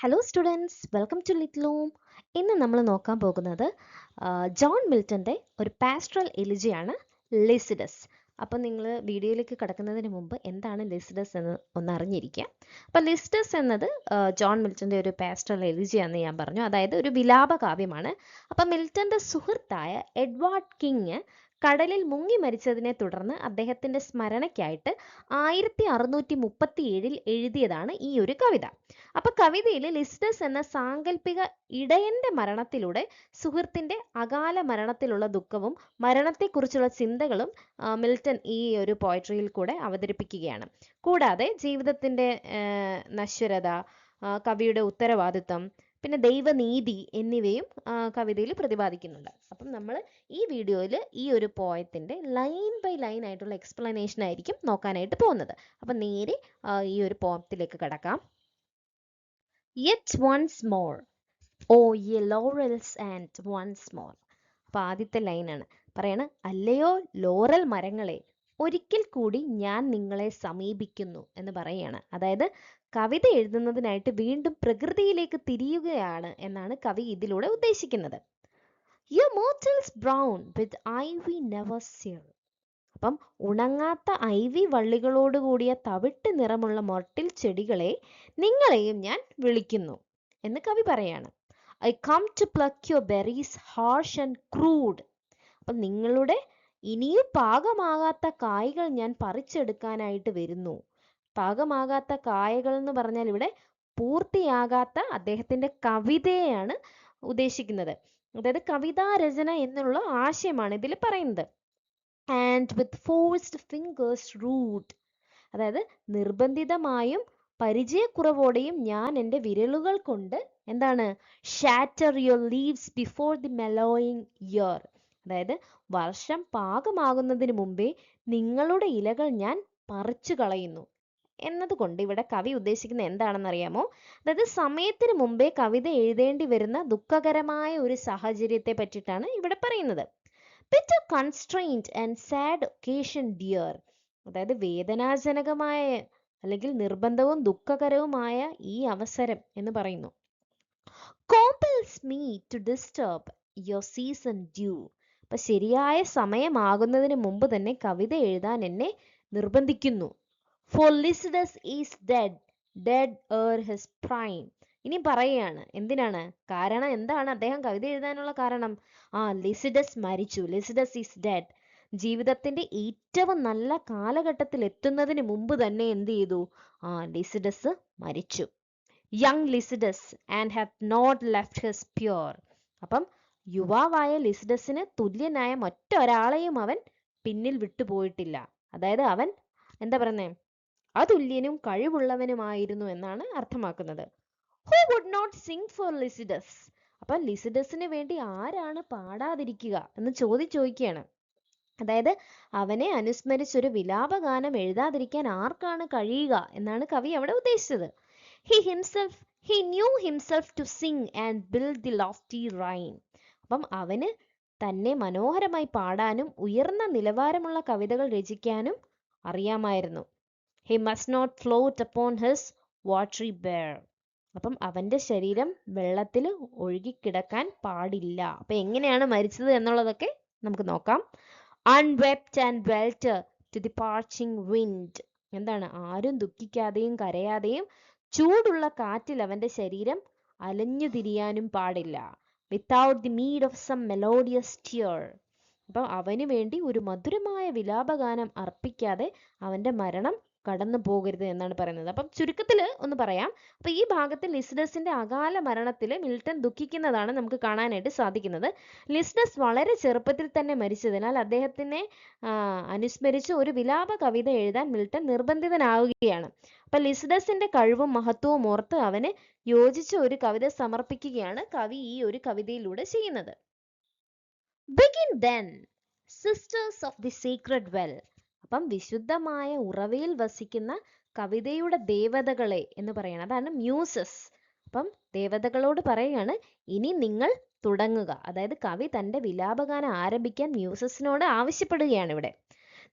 Hello students, welcome to little home. ഇന്ന് നമ്മൾ നോക്കാൻ പോകുന്നത് ജോൺ മിൽട്ടൻ്റെ ഒരു പാസ്റ്ററൽ എലിജിയാണ് ലിസിഡസ്. അപ്പം നിങ്ങൾ വീഡിയോയിലേക്ക് കടക്കുന്നതിന് മുമ്പ് എന്താണ് ലിസിഡസ് എന്ന് ഒന്ന് അറിഞ്ഞിരിക്കുക. അപ്പം ലിസിഡസ് എന്നത് ജോൺ മിൽട്ടൻ്റെ ഒരു പാസ്റ്ററൽ എലിജിയാണെന്ന് ഞാൻ പറഞ്ഞു. അതായത് ഒരു വിലാപ കാവ്യമാണ്. അപ്പം മിൽട്ടൻ്റെ സുഹൃത്തായ എഡ്വാർഡ് കിങ് കടലിൽ മുങ്ങി മരിച്ചതിനെ തുടർന്ന് അദ്ദേഹത്തിൻ്റെ സ്മരണയ്ക്കായിട്ട് 1637 എഴുതിയതാണ് ഈ ഒരു കവിത. അപ്പൊ കവിതയിൽ ലിസിഡസ് എന്ന സാങ്കല്പിക ഇടയന്റെ മരണത്തിലൂടെ സുഹൃത്തിന്റെ അകാല മരണത്തിലുള്ള ദുഃഖവും മരണത്തെക്കുറിച്ചുള്ള ചിന്തകളും മിൽട്ടൺ ഈ ഒരു പോയട്രിയിൽ കൂടെ അവതരിപ്പിക്കുകയാണ്. കൂടാതെ ജീവിതത്തിന്റെ നശ്വരത, കവിയുടെ ഉത്തരവാദിത്വം, പിന്നെ ദൈവനീതി എന്നിവയും കവിതയിൽ പ്രതിപാദിക്കുന്നുണ്ട്. അപ്പം നമ്മൾ ഈ വീഡിയോയിൽ ഈ ഒരു പോയത്തിന്റെ ലൈൻ ബൈ ലൈൻ ആയിട്ടുള്ള എക്സ്പ്ലനേഷൻ ആയിരിക്കും നോക്കാനായിട്ട് പോകുന്നത്. അപ്പം നേരെ ഈ ഒരു പോയത്തിലേക്ക് കടക്കാം. Yet once more, oh ye laurels and once more. അപ്പൊ ആദ്യത്തെ ലൈനാണ് പറയണ, അല്ലയോ ലോറൽ മരങ്ങളെ, ഒരിക്കൽ കൂടി ഞാൻ നിങ്ങളെ സമീപിക്കുന്നു എന്ന് പറയുകയാണ്. അതായത് കവിത എഴുതുന്നതിനായിട്ട് വീണ്ടും പ്രകൃതിയിലേക്ക് തിരിയുകയാണ് എന്നാണ് കവി ഇതിലൂടെ ഉദ്ദേശിക്കുന്നത്. Your mortals brown with ivy never sere. അപ്പം ഉണങ്ങാത്ത ഐവി വള്ളികളോട് കൂടിയ തവിട്ട് നിറമുള്ള മൊട്ടിൽ ചെടികളെ, നിങ്ങളെയും ഞാൻ വിളിക്കുന്നു എന്ന് കവി പറയാണ്. I come to pluck your berries harsh and crude. അപ്പം നിങ്ങളുടെ ഇനിയും പാകമാകാത്ത കായ്കൾ ഞാൻ പറിച്ചെടുക്കാനായിട്ട് വരുന്നു. പാകമാകാത്ത കായകൾ എന്ന് പറഞ്ഞാൽ ഇവിടെ പൂർത്തിയാകാത്ത അദ്ദേഹത്തിന്റെ കവിതയെയാണ് ഉദ്ദേശിക്കുന്നത്. അതായത് കവിതാ രചന എന്നുള്ള ആശയമാണ് ഇതിൽ പറയുന്നത്. And with forced fingers rude, അതായത് നിർബന്ധിതമായും പരിചയക്കുറവോടെയും ഞാൻ എൻ്റെ വിരലുകൾ കൊണ്ട് എന്താണ് shatter your leaves before the mellowing year. അതായത് വർഷം പാകമാകുന്നതിന് മുമ്പേ നിങ്ങളുടെ ഇലകൾ ഞാൻ പറിച്ചു കളയുന്നു എന്നതുകൊണ്ട് ഇവിടെ കവി ഉദ്ദേശിക്കുന്നത് എന്താണെന്ന് അറിയാമോ? അതായത് സമയത്തിന് മുമ്പേ കവിത എഴുതേണ്ടി വരുന്ന ദുഃഖകരമായ ഒരു സാഹചര്യത്തെ പറ്റിയിട്ടാണ് ഇവിടെ പറയുന്നത്. Bitter constraint and sad occasion dear. അതായത് വേദനാജനകമായ അല്ലെങ്കിൽ നിർബന്ധവും ദുഃഖകരവുമായ ഈ അവസരം എന്ന് പറയുന്നു. Compels me to disturb your season due. അപ്പൊ ശരിയായ സമയമാകുന്നതിന് മുമ്പ് തന്നെ കവിത എഴുതാൻ എന്നെ നിർബന്ധിക്കുന്നു. For Lycidas is dead, dead ere his prime. ഇനി പറയുകയാണ് എന്തിനാണ് കാരണം, എന്താണ് അദ്ദേഹം കവിത എഴുതാനുള്ള കാരണം? ലിസിഡസ് മരിച്ചു. Lycidas is dead. ജീവിതത്തിന്റെ ഏറ്റവും നല്ല കാലഘട്ടത്തിൽ എത്തുന്നതിന് മുമ്പ് തന്നെ എന്ത് ചെയ്തു? ലിസിഡസ് മരിച്ചു. Young Lycidas and have not left his pure. അപ്പം യുവാവായ ലിസിഡസിന് തുല്യനായ മറ്റൊരാളെയും അവൻ പിന്നിൽ വിട്ടുപോയിട്ടില്ല. അതായത് അവൻ എന്താ പറയുന്നേ, അതുല്യനും കഴിവുള്ളവനുമായിരുന്നു എന്നാണ് അർത്ഥമാക്കുന്നത്. Who would not sing for Lycidas? അപ്പൊ ലിസിഡസിന് വേണ്ടി ആരാണ് പാടാതിരിക്കുക എന്ന് ചോദിക്കുകയാണ്. അതായത് അവനെ അനുസ്മരിച്ചൊരു വിലാപഗാനം എഴുതാതിരിക്കാൻ ആർക്കാണ് കഴിയുക എന്നാണ് കവി അവിടെ ഉദ്ദേശിച്ചത്. He knew himself to sing and build the lofty rhyme. അപ്പം അവന് തന്നെ മനോഹരമായി പാടാനും ഉയർന്ന നിലവാരമുള്ള കവിതകൾ രചിക്കാനും അറിയാമായിരുന്നു. He must not float upon his watery bear. അപ്പം അവന്റെ ശരീരം വെള്ളത്തിൽ ഒഴുകിക്കിടക്കാൻ പാടില്ല. അപ്പൊ എങ്ങനെയാണ് മരിച്ചത് എന്നുള്ളതൊക്കെ നമുക്ക് നോക്കാം. Unwept and welter to the parching wind. എന്താണ്? ആരും ദുഃഖിക്കാതെയും കരയാതെയും ചൂടുള്ള കാറ്റിൽ അവന്റെ ശരീരം അലഞ്ഞു തിരിയാനും പാടില്ല. Without the meed of some melodious tear. അപ്പം അവന് വേണ്ടി ഒരു മധുരമായ വിലാപഗാനം അർപ്പിക്കാതെ അവന്റെ മരണം കടന്നു പോകരുത് എന്നാണ് പറയുന്നത്. അപ്പം ചുരുക്കത്തിൽ ഒന്ന് പറയാം. അപ്പൊ ഈ ഭാഗത്തിൽ ലിസിഡസിന്റെ അകാല മരണത്തിൽ മിൽട്ടൺ ദുഃഖിക്കുന്നതാണ് നമുക്ക് കാണാനായിട്ട് സാധിക്കുന്നത്. ലിസിഡസ് വളരെ ചെറുപ്പത്തിൽ തന്നെ മരിച്ചതിനാൽ അദ്ദേഹത്തിനെ അനുസ്മരിച്ച് ഒരു വിലാപ കവിത എഴുതാൻ മിൽട്ടൺ നിർബന്ധിതനാവുകയാണ്. അപ്പൊ ലിസിഡസിന്റെ കഴിവും മഹത്വവും ഓർത്ത് അവന് യോജിച്ച ഒരു കവിത സമർപ്പിക്കുകയാണ് കവി ഈ ഒരു കവിതയിലൂടെ ചെയ്യുന്നത്. Begin then, sisters of the sacred well. അപ്പം വിശുദ്ധമായ ഉറവയിൽ വസിക്കുന്ന കവിതയുടെ ദേവതകളെ എന്ന് പറയണം. അതാണ് മ്യൂസസ്. അപ്പം ദേവതകളോട് പറയുകയാണ്, ഇനി നിങ്ങൾ തുടങ്ങുക. അതായത് കവി തന്റെ വിലാപഗാനം ആരംഭിക്കാൻ മ്യൂസസിനോട് ആവശ്യപ്പെടുകയാണ് ഇവിടെ.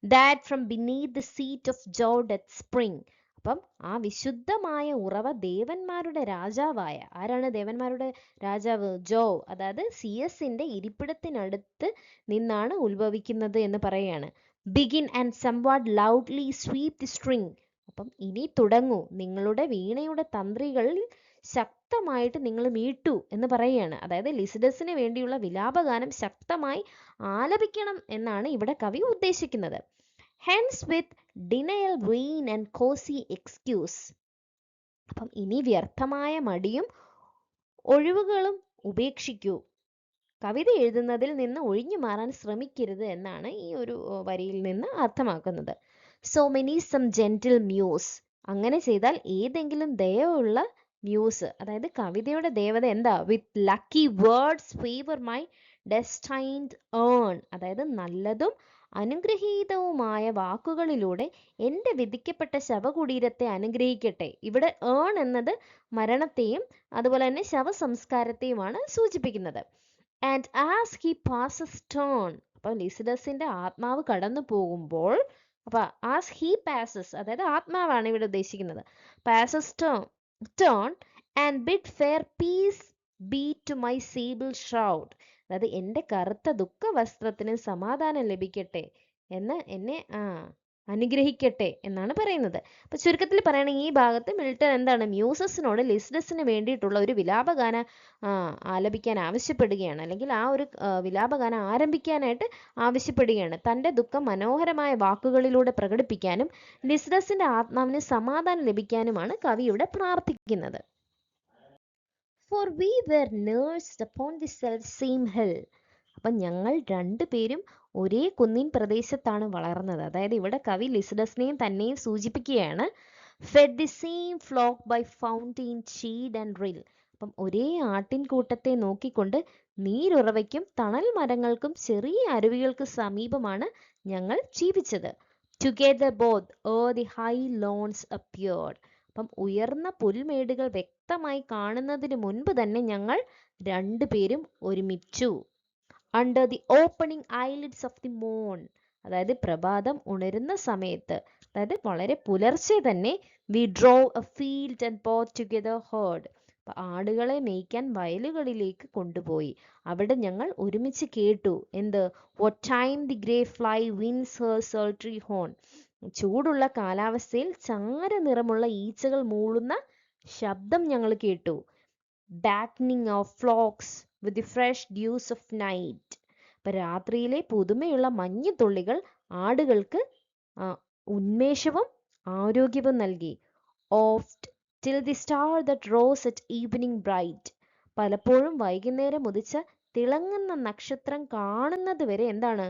That from beneath the seat of Jove at spring. അപ്പം ആ വിശുദ്ധമായ ഉറവ ദേവന്മാരുടെ രാജാവായ, ആരാണ് ദേവന്മാരുടെ രാജാവ്? ജോവ്, അതായത് സിയസിന്റെ ഇരിപ്പിടത്തിനടുത്ത് നിന്നാണ് ഉത്ഭവിക്കുന്നത് എന്ന് പറയുകയാണ്. Begin and somewhat loudly sweep the string. അപ്പം ഇനി തുടങ്ങൂ, നിങ്ങളുടെ വീണയുടെ തന്ത്രികളിൽ ശക്തമായിട്ട് നിങ്ങൾ മീട്ടു എന്ന് പറയുകയാണ്. അതായത് ലിസിഡസിന് വേണ്ടിയുള്ള വിലാപഗാനം ശക്തമായി ആലപിക്കണം എന്നാണ് ഇവിടെ കവി ഉദ്ദേശിക്കുന്നത്. Hence with denial, vain and coy excuse. അപ്പം ഇനി വ്യർത്ഥമായ മടിയും ഒഴിവുകളും ഉപേക്ഷിക്കൂ, കവിത എഴുതുന്നതിൽ നിന്ന് ഒഴിഞ്ഞു മാറാൻ ശ്രമിക്കരുത് എന്നാണ് ഈ ഒരു വരിയിൽ നിന്ന് അർത്ഥമാക്കുന്നത്. So many some gentle muse. അങ്ങനെ ചെയ്താൽ ഏതെങ്കിലും ദയവുള്ള മ്യൂസ്, അതായത് കവിതയുടെ ദേവത എന്താ? With lucky words favour my destined urn. അതായത് നല്ലതും അനുഗ്രഹീതവുമായ വാക്കുകളിലൂടെ എൻ്റെ വിധിക്കപ്പെട്ട ശവകുടീരത്തെ അനുഗ്രഹിക്കട്ടെ. ഇവിടെ ഏൺ എന്നത് മരണത്തെയും അതുപോലെ തന്നെ ശവസംസ്കാരത്തെയുമാണ് സൂചിപ്പിക്കുന്നത്. And as he passes turn. അപ്പൊ ലിസിഡസിന്റെ ആത്മാവ് കടന്നു പോകുമ്പോൾ, അപ്പൊ ആസ് ഹി പാസസ്, അതായത് ആത്മാവാണ് ഇവിടെ ഉദ്ദേശിക്കുന്നത്. Passes turn and bid fair peace be to my sable shroud. അതായത് എൻ്റെ കറുത്ത ദുഃഖ വസ്ത്രത്തിന് സമാധാനം ലഭിക്കട്ടെ എന്ന് എന്നെ അനുഗ്രഹിക്കട്ടെ എന്നാണ് പറയുന്നത്. അപ്പൊ ചുരുക്കത്തിൽ പറയുകയാണെങ്കിൽ ഈ ഭാഗത്ത് മിൽട്ടൺ എന്താണ് മ്യൂസസിനോട് ലിസിഡസിന് വേണ്ടിയിട്ടുള്ള ഒരു വിലാപഗാനം ആലപിക്കാൻ ആവശ്യപ്പെടുകയാണ്, അല്ലെങ്കിൽ ആ ഒരു വിലാപഗാനം ആരംഭിക്കാനായിട്ട് ആവശ്യപ്പെടുകയാണ്. തൻ്റെ ദുഃഖം മനോഹരമായ വാക്കുകളിലൂടെ പ്രകടിപ്പിക്കാനും ലിസിഡസിന്റെ ആത്മാവിന് സമാധാനം ലഭിക്കാനുമാണ് കവി ഇവിടെ പ്രാർത്ഥിക്കുന്നത്. For we were nursed upon the self same hill. അപ്പം ഞങ്ങൾ രണ്ടുപേരും ഒരേ കുന്നിൻ പ്രദേശത്താണ് വളർന്നത്. അതായത് ഇവിടെ കവി ലിസിഡസിനെയും തന്നെയും സൂചിപ്പിക്കുകയാണ്. Fed the same flock by fountain shade and rill. അപ്പം ഒരേ ആട്ടിൻകൂട്ടത്തെ നോക്കിക്കൊണ്ട് നീരുറവയ്ക്കും തണൽ മരങ്ങൾക്കും ചെറിയ അരുവികൾക്ക് സമീപമാണ് ഞങ്ങൾ ജീവിച്ചത്. Together both the high loans appeared. അപ്പം ഉയർന്ന പുൽമേടുകൾ വ്യക്തമായി കാണുന്നതിന് മുൻപ് തന്നെ ഞങ്ങൾ രണ്ടുപേരും ഒരുമിച്ചു. Under the opening eyelids of the മോൺ. അതായത് പ്രഭാതം ഉണരുന്ന സമയത്ത്, അതായത് വളരെ പുലർച്ചെ തന്നെ, we drove a field and both together heard. ആടുകളെ മേയ്ക്കാൻ വയലുകളിലേക്ക് കൊണ്ടുപോയി. അവിടെ ഞങ്ങൾ ഒരുമിച്ച് കേട്ടു. എന്ത്? What time the grey fly winds her sultry horn. ചൂടുള്ള കാലാവസ്ഥയിൽ ചാര നിറമുള്ള ഈച്ചകൾ മൂളുന്ന ശബ്ദം ഞങ്ങൾ കേട്ടു. Battening of flocks with the fresh dews of night. അപ്പൊ രാത്രിയിലെ പുതുമയുള്ള മഞ്ഞുതുള്ളികൾ ആടുകൾക്ക് ഉന്മേഷവും ആരോഗ്യവും നൽകി. Oft till the star that rose at evening bright. പലപ്പോഴും വൈകുന്നേരം ഉദിച്ച തിളങ്ങുന്ന നക്ഷത്രം കാണുന്നത് വരെ എന്താണ്?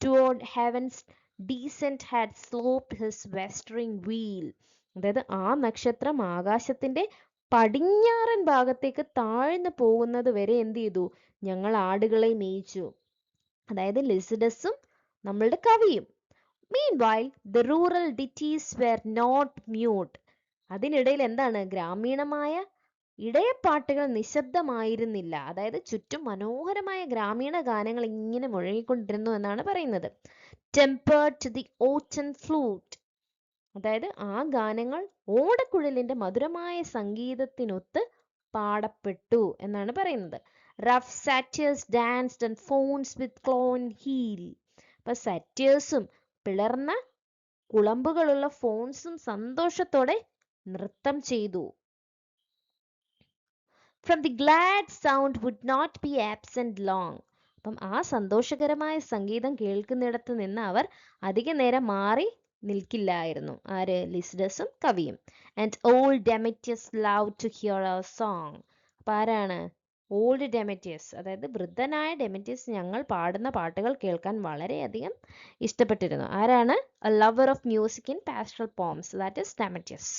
Toward heaven's descent had sloped his westering wheel. അതായത് ആ നക്ഷത്രം ആകാശത്തിന്റെ പടിഞ്ഞാറൻ ഭാഗത്തേക്ക് താഴ്ന്നു പോകുന്നത് വരെ എന്ത് ചെയ്തു? ഞങ്ങൾ ആടുകളെ മേയിച്ചു. അതായത് ലിസിഡസും നമ്മളുടെ കവിയും. Meanwhile, the rural ditties were not mute. അതിനിടയിൽ എന്താണ്? ഗ്രാമീണമായ ഇടയപ്പാട്ടുകൾ നിശബ്ദമായിരുന്നില്ല. അതായത് ചുറ്റും മനോഹരമായ ഗ്രാമീണ ഗാനങ്ങൾ ഇങ്ങനെ മുഴങ്ങിക്കൊണ്ടിരുന്നു എന്നാണ് പറയുന്നത്. Tempered to the autumn flute. അതായത് ആ ഗാനങ്ങൾ ഓടക്കുഴലിന്റെ മധുരമായ സംഗീതത്തിനൊത്ത് പാടപ്പെട്ടു എന്നാണ് പറയുന്നത്. Rough satyrs danced and fauns with cloven heel. അപ്പൊ സാറ്റിയേഴ്സും പിളർന്ന കുളമ്പുകളുള്ള ഫോൺസും സന്തോഷത്തോടെ നൃത്തം ചെയ്തു. From the glad sound would not be absent long. അപ്പം ആ സന്തോഷകരമായ സംഗീതം കേൾക്കുന്നിടത്ത് നിന്ന് അവർ അധിക നേരം മാറി നിൽക്കില്ലായിരുന്നു. ആര്? ലിസിഡസും കവിയും. And old Damoetas love to hear our song. അപ്പൊ ആരാണ്? ഓൾഡ് ഡെമെറ്റിയസ്, അതായത് വൃദ്ധനായ ഡെമെറ്റിയസ് ഞങ്ങൾ പാടുന്ന പാട്ടുകൾ കേൾക്കാൻ വളരെയധികം ഇഷ്ടപ്പെട്ടിരുന്നു. ആരാണ്? A lover of music in pastoral poems, that is Damoetas.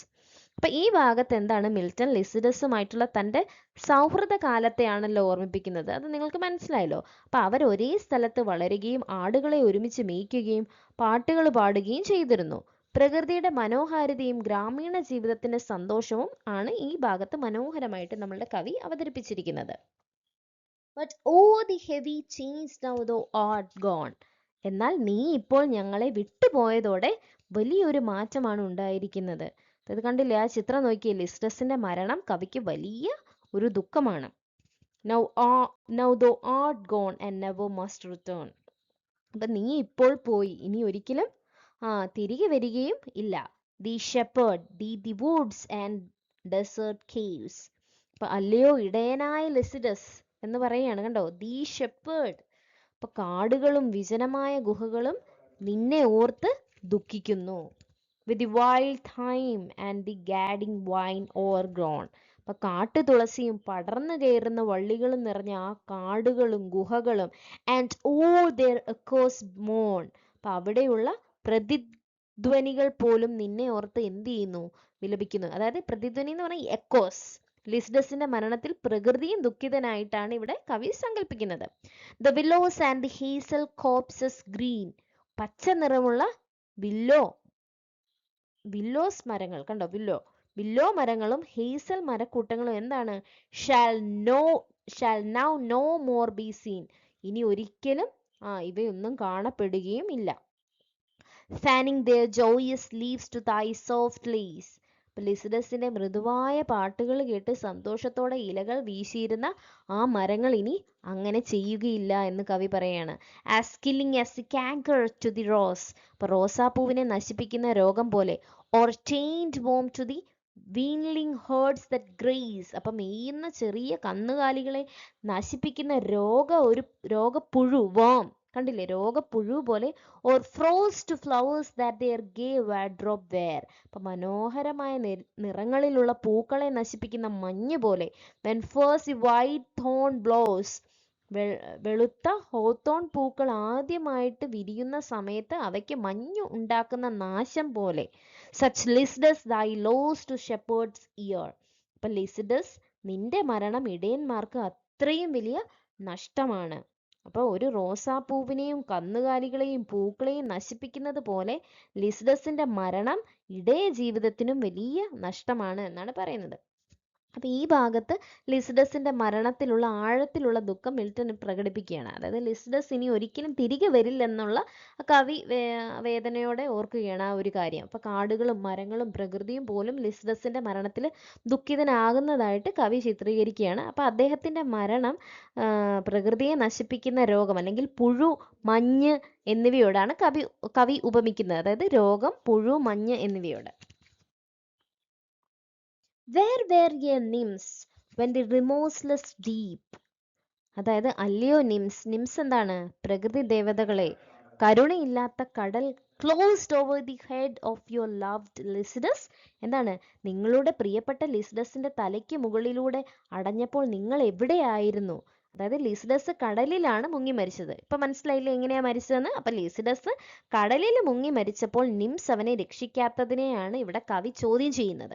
അപ്പൊ ഈ ഭാഗത്ത് എന്താണ്? മിൽട്ടൺ ലിസിഡസുമായിട്ടുള്ള തൻ്റെ സൗഹൃദ കാലത്തെയാണല്ലോ ഓർമ്മിപ്പിക്കുന്നത്. അത് നിങ്ങൾക്ക് മനസ്സിലായല്ലോ. അപ്പൊ അവർ ഒരേ സ്ഥലത്ത് വളരുകയും ആടുകളെ ഒരുമിച്ച് മേയ്ക്കുകയും പാട്ടുകൾ പാടുകയും ചെയ്തിരുന്നു. പ്രകൃതിയുടെ മനോഹാരിതയും ഗ്രാമീണ ജീവിതത്തിന്റെ സന്തോഷവും ആണ് ഈ ഭാഗത്ത് മനോഹരമായിട്ട് നമ്മളുടെ കവി അവതരിപ്പിച്ചിരിക്കുന്നത്. But oh the heavy change now thou art gone. എന്നാൽ നീ ഇപ്പോൾ ഞങ്ങളെ വിട്ടുപോയതോടെ വലിയൊരു മാറ്റമാണ് ഉണ്ടായിരിക്കുന്നത്. ഇത് കണ്ടില്ലേ, ആ ചിത്രം നോക്കിയേ, ലിസ്റ്റസിന്റെ മരണം കവിക്ക് വലിയ ഒരു ദുഃഖമാണ്. Now thou art gone and never must return. അപ്പൊ നീ ഇപ്പോൾ പോയി, ഇനി ഒരിക്കലും തിരികെ വരികയും ഇല്ല. The shepherd, the woods and desert caves. അപ്പൊ അല്ലയോ ഇടയനായ ലിസിഡസ് എന്ന് പറയാണ്, കണ്ടോ, the shepherd. അപ്പൊ കാടുകളും വിജനമായ ഗുഹകളും നിന്നെ ഓർത്ത് ദുഃഖിക്കുന്നു. With the wild thyme and the gadding vine overgrown. അപ്പൊ കാട്ടുതുളസിയും പടർന്നു കയറുന്ന വള്ളികളും നിറഞ്ഞ ആ കാടുകളും ഗുഹകളും and all their echoes mourn. അപ്പൊ അവിടെയുള്ള പ്രതിധ്വനികൾ പോലും നിന്നെ ഓർത്ത് എന്ത് ചെയ്യുന്നു, വിലപിക്കുന്നു. അതായത് പ്രതിധ്വനി എന്ന് പറഞ്ഞാൽ എക്കോസ്. ലിസിഡസിന്റെ മരണത്തിൽ പ്രകൃതിയും ദുഃഖിതനായിട്ടാണ് ഇവിടെ കവി സങ്കല്പിക്കുന്നത്. The willows and the hazel copses green. പച്ച നിറമുള്ള വില്ലോസ് മരങ്ങൾ, കണ്ടോ, വില്ലോ മരങ്ങളും ഹേസൽ മരക്കൂട്ടങ്ങളും എന്താണ്, shall now no more be seen. ഇനി ഒരിക്കലും ഇവയൊന്നും കാണപ്പെടുകയും ഇല്ല. Fanning their joyous leaves to thy soft lace. ലിസിഡസിന്റെ മൃദുവായ പാട്ടുകൾ കേട്ട് സന്തോഷത്തോടെ ഇലകൾ വീശിയിരുന്ന ആ മരങ്ങൾ ഇനി അങ്ങനെ ചെയ്യുകയില്ല എന്ന് കവി പറയാണ്. As killing as the canker to the rose. അപ്പൊ റോസാപ്പൂവിനെ നശിപ്പിക്കുന്ന രോഗം പോലെ. Or chained worm to the weanling herds that graze. അപ്പൊ മെയ്യുന്ന ചെറിയ കന്നുകാലികളെ നശിപ്പിക്കുന്ന രോഗപ്പുഴു, worm, കണ്ടില്ലേ, രോഗപ്പുഴു പോലെ. Or froze to flowers that their gay wardrobe wear. അപ്പൊ മനോഹരമായ നിറങ്ങളിലുള്ള പൂക്കളെ നശിപ്പിക്കുന്ന മഞ്ഞ് പോലെ. When first the white thorn blows. വെളുത്ത ഹോത്തോൺ പൂക്കൾ ആദ്യമായിട്ട് വിരിയുന്ന സമയത്ത് അവയ്ക്ക് മഞ്ഞ് ഉണ്ടാക്കുന്ന നാശം പോലെ. Such Lycidas thy loss to shepherds ear. അപ്പൊ ലിസിഡസ്, നിന്റെ മരണം ഇടയന്മാർക്ക് അത്രയും വലിയ നഷ്ടമാണ്. അപ്പൊ ഒരു റോസാപ്പൂവിനെയും കന്നുകാലികളെയും പൂക്കളെയും നശിപ്പിക്കുന്നത് പോലെ ലിസിഡസിന്റെ മരണം ഇടയ ജീവിതത്തിനും വലിയ നഷ്ടമാണ് എന്നാണ് പറയുന്നത്. അപ്പൊ ഈ ഭാഗത്ത് ലിസിഡസിന്റെ മരണത്തിലുള്ള ആഴത്തിലുള്ള ദുഃഖം മിൽട്ടൺ പ്രകടിപ്പിക്കുകയാണ്. അതായത് ലിസിഡസ് ഇനി ഒരിക്കലും തിരികെ വരില്ലെന്നുള്ള കവി വേദനയോടെ ഓർക്കുകയാണ് ആ ഒരു കാര്യം. അപ്പൊ കാടുകളും മരങ്ങളും പ്രകൃതിയും പോലും ലിസിഡസിന്റെ മരണത്തിൽ ദുഃഖിതനാകുന്നതായിട്ട് കവി ചിത്രീകരിക്കുകയാണ്. അപ്പൊ അദ്ദേഹത്തിന്റെ മരണം പ്രകൃതിയെ നശിപ്പിക്കുന്ന രോഗം അല്ലെങ്കിൽ പുഴു, മഞ്ഞ് എന്നിവയോടാണ് കവി ഉപമിക്കുന്നത്. അതായത് രോഗം, പുഴു, മഞ്ഞ് എന്നിവയോട്. Where were ye nymphs when the remorseless deep. അതായത് അല്ലയോ നിംസ് എന്താണ്, പ്രകൃതി ദേവതകളെ, കരുണയില്ലാത്ത കടൽ closed over the head of your loved Lycidas. എന്താണ്, നിങ്ങളുടെ പ്രിയപ്പെട്ട ലിസിഡസിന്റെ തലയ്ക്ക് മുകളിലൂടെ അടഞ്ഞപ്പോൾ നിങ്ങൾ എവിടെയായിരുന്നു? അതായത് ലിസിഡസ് കടലിലാണ് മുങ്ങി മരിച്ചത്. ഇപ്പൊ മനസ്സിലായില്ലേ എങ്ങനെയാ മരിച്ചതെന്ന്? അപ്പൊ ലിസിഡസ് കടലിൽ മുങ്ങി മരിച്ചപ്പോൾ നിംസ് അവനെ രക്ഷിക്കാത്തതിനെയാണ് ഇവിടെ കവി ചോദ്യം ചെയ്യുന്നത്.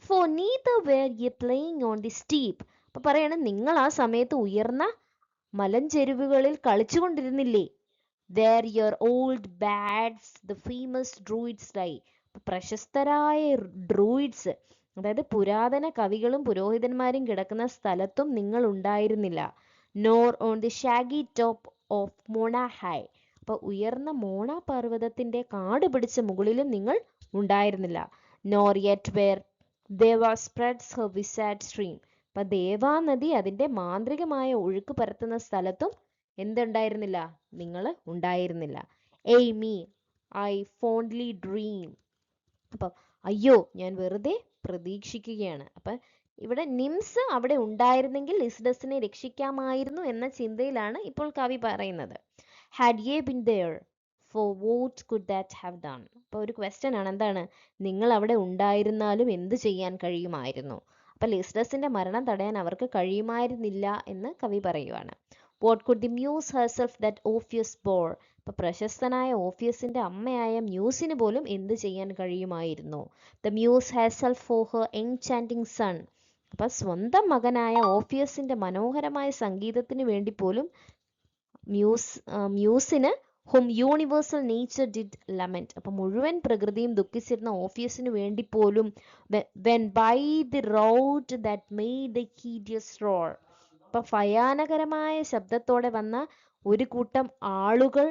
For neither were ye playing on the steep. അപ്പൊ പറയാണ്, നിങ്ങൾ ആ സമയത്ത് ഉയർന്ന മലഞ്ചെരുവുകളിൽ കളിച്ചുകൊണ്ടിരുന്നില്ലേ? Where your old bards the famous druids lie. പ്രശസ്തരായ ഡ്രൂയിഡ്സ്, അതായത് പുരാതന കവികളും പുരോഹിതന്മാരും കിടക്കുന്ന സ്ഥലത്തും നിങ്ങൾ ഉണ്ടായിരുന്നില്ല. Nor on the shaggy top of Mona High. അപ്പൊ ഉയർന്ന മോണ പർവ്വതത്തിന്റെ കാട് പിടിച്ച മുകളിലും നിങ്ങൾ ഉണ്ടായിരുന്നില്ല. Nor yet where Deva spreads her wizard stream. അപ്പൊ ദേവാ നദി അതിന്റെ മാന്ത്രികമായ ഒഴുക്ക് പരത്തുന്ന സ്ഥലത്തും എന്തുണ്ടായിരുന്നില്ല, നിങ്ങൾ ഉണ്ടായിരുന്നില്ല. me I fondly dream. അപ്പൊ അയ്യോ, ഞാൻ വെറുതെ പ്രതീക്ഷിക്കുകയാണ്. അപ്പൊ ഇവിടെ നിംസ് അവിടെ ഉണ്ടായിരുന്നെങ്കിൽ ലിസിഡസിനെ രക്ഷിക്കാമായിരുന്നു എന്ന ചിന്തയിലാണ് ഇപ്പോൾ കവി പറയുന്നത്. Had ye been there, for what could that have done. അപ്പൊ ഒരു ക്വസ്റ്റ്യൻ ആണ്, എന്താണ്, നിങ്ങൾ അവിടെ ഉണ്ടായിരുന്നാലും എന്ത് ചെയ്യാൻ കഴിയുമായിരുന്നു? അപ്പൊ ലിസിഡസിന്റെ മരണം തടയാൻ അവർക്ക് കഴിയുമായിരുന്നില്ല എന്ന് കവി പറയുവാണ്. What could the muse herself that Orpheus bore. അപ്പൊ പ്രശസ്തനായ ഓഫിയസിന്റെ അമ്മയായ മ്യൂസിന് പോലും എന്ത് ചെയ്യാൻ കഴിയുമായിരുന്നു? The muse herself for her enchanting son. അപ്പൊ സ്വന്തം മകനായ ഓഫിയസിന്റെ മനോഹരമായ സംഗീതത്തിന് വേണ്ടി പോലും മ്യൂസിന് whom universal nature did lament. അപ്പൊ മുഴുവൻ പ്രകൃതിയും ദുഃഖിച്ചിരുന്ന ഓഫിയസിന് വേണ്ടി പോലും when by the rout that made the hideous roar. അപ്പൊ ഭയാനകരമായ ശബ്ദത്തോടെ വന്ന ഒരു കൂട്ടം ആളുകൾ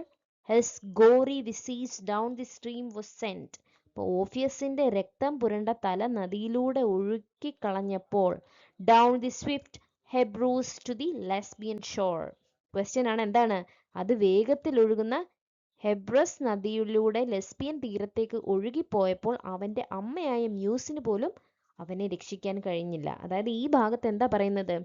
his gory visage down the stream was sent. അപ്പൊ ഓഫിയസിന്റെ രക്തം പുരണ്ട തല നദിയിലൂടെ ഒഴുക്കിക്കളഞ്ഞപ്പോൾ down the swift Hebrus to the Lesbian shore. Question ആണ്, എന്താണ്? അത് വേഗത്തിൽ ഒഴുകുന്ന ഹെബ്രസ് നദിയിലൂടെ ലെസ്ബിയൻ തീരത്തേക്ക് ഒഴുകിപ്പോയപ്പോൾ അവന്റെ അമ്മയായ മ്യൂസിന് പോലും അവനെ രക്ഷിക്കാൻ കഴിഞ്ഞില്ല. അതായത് ഈ ഭാഗത്ത് എന്താ പറയുന്നത്?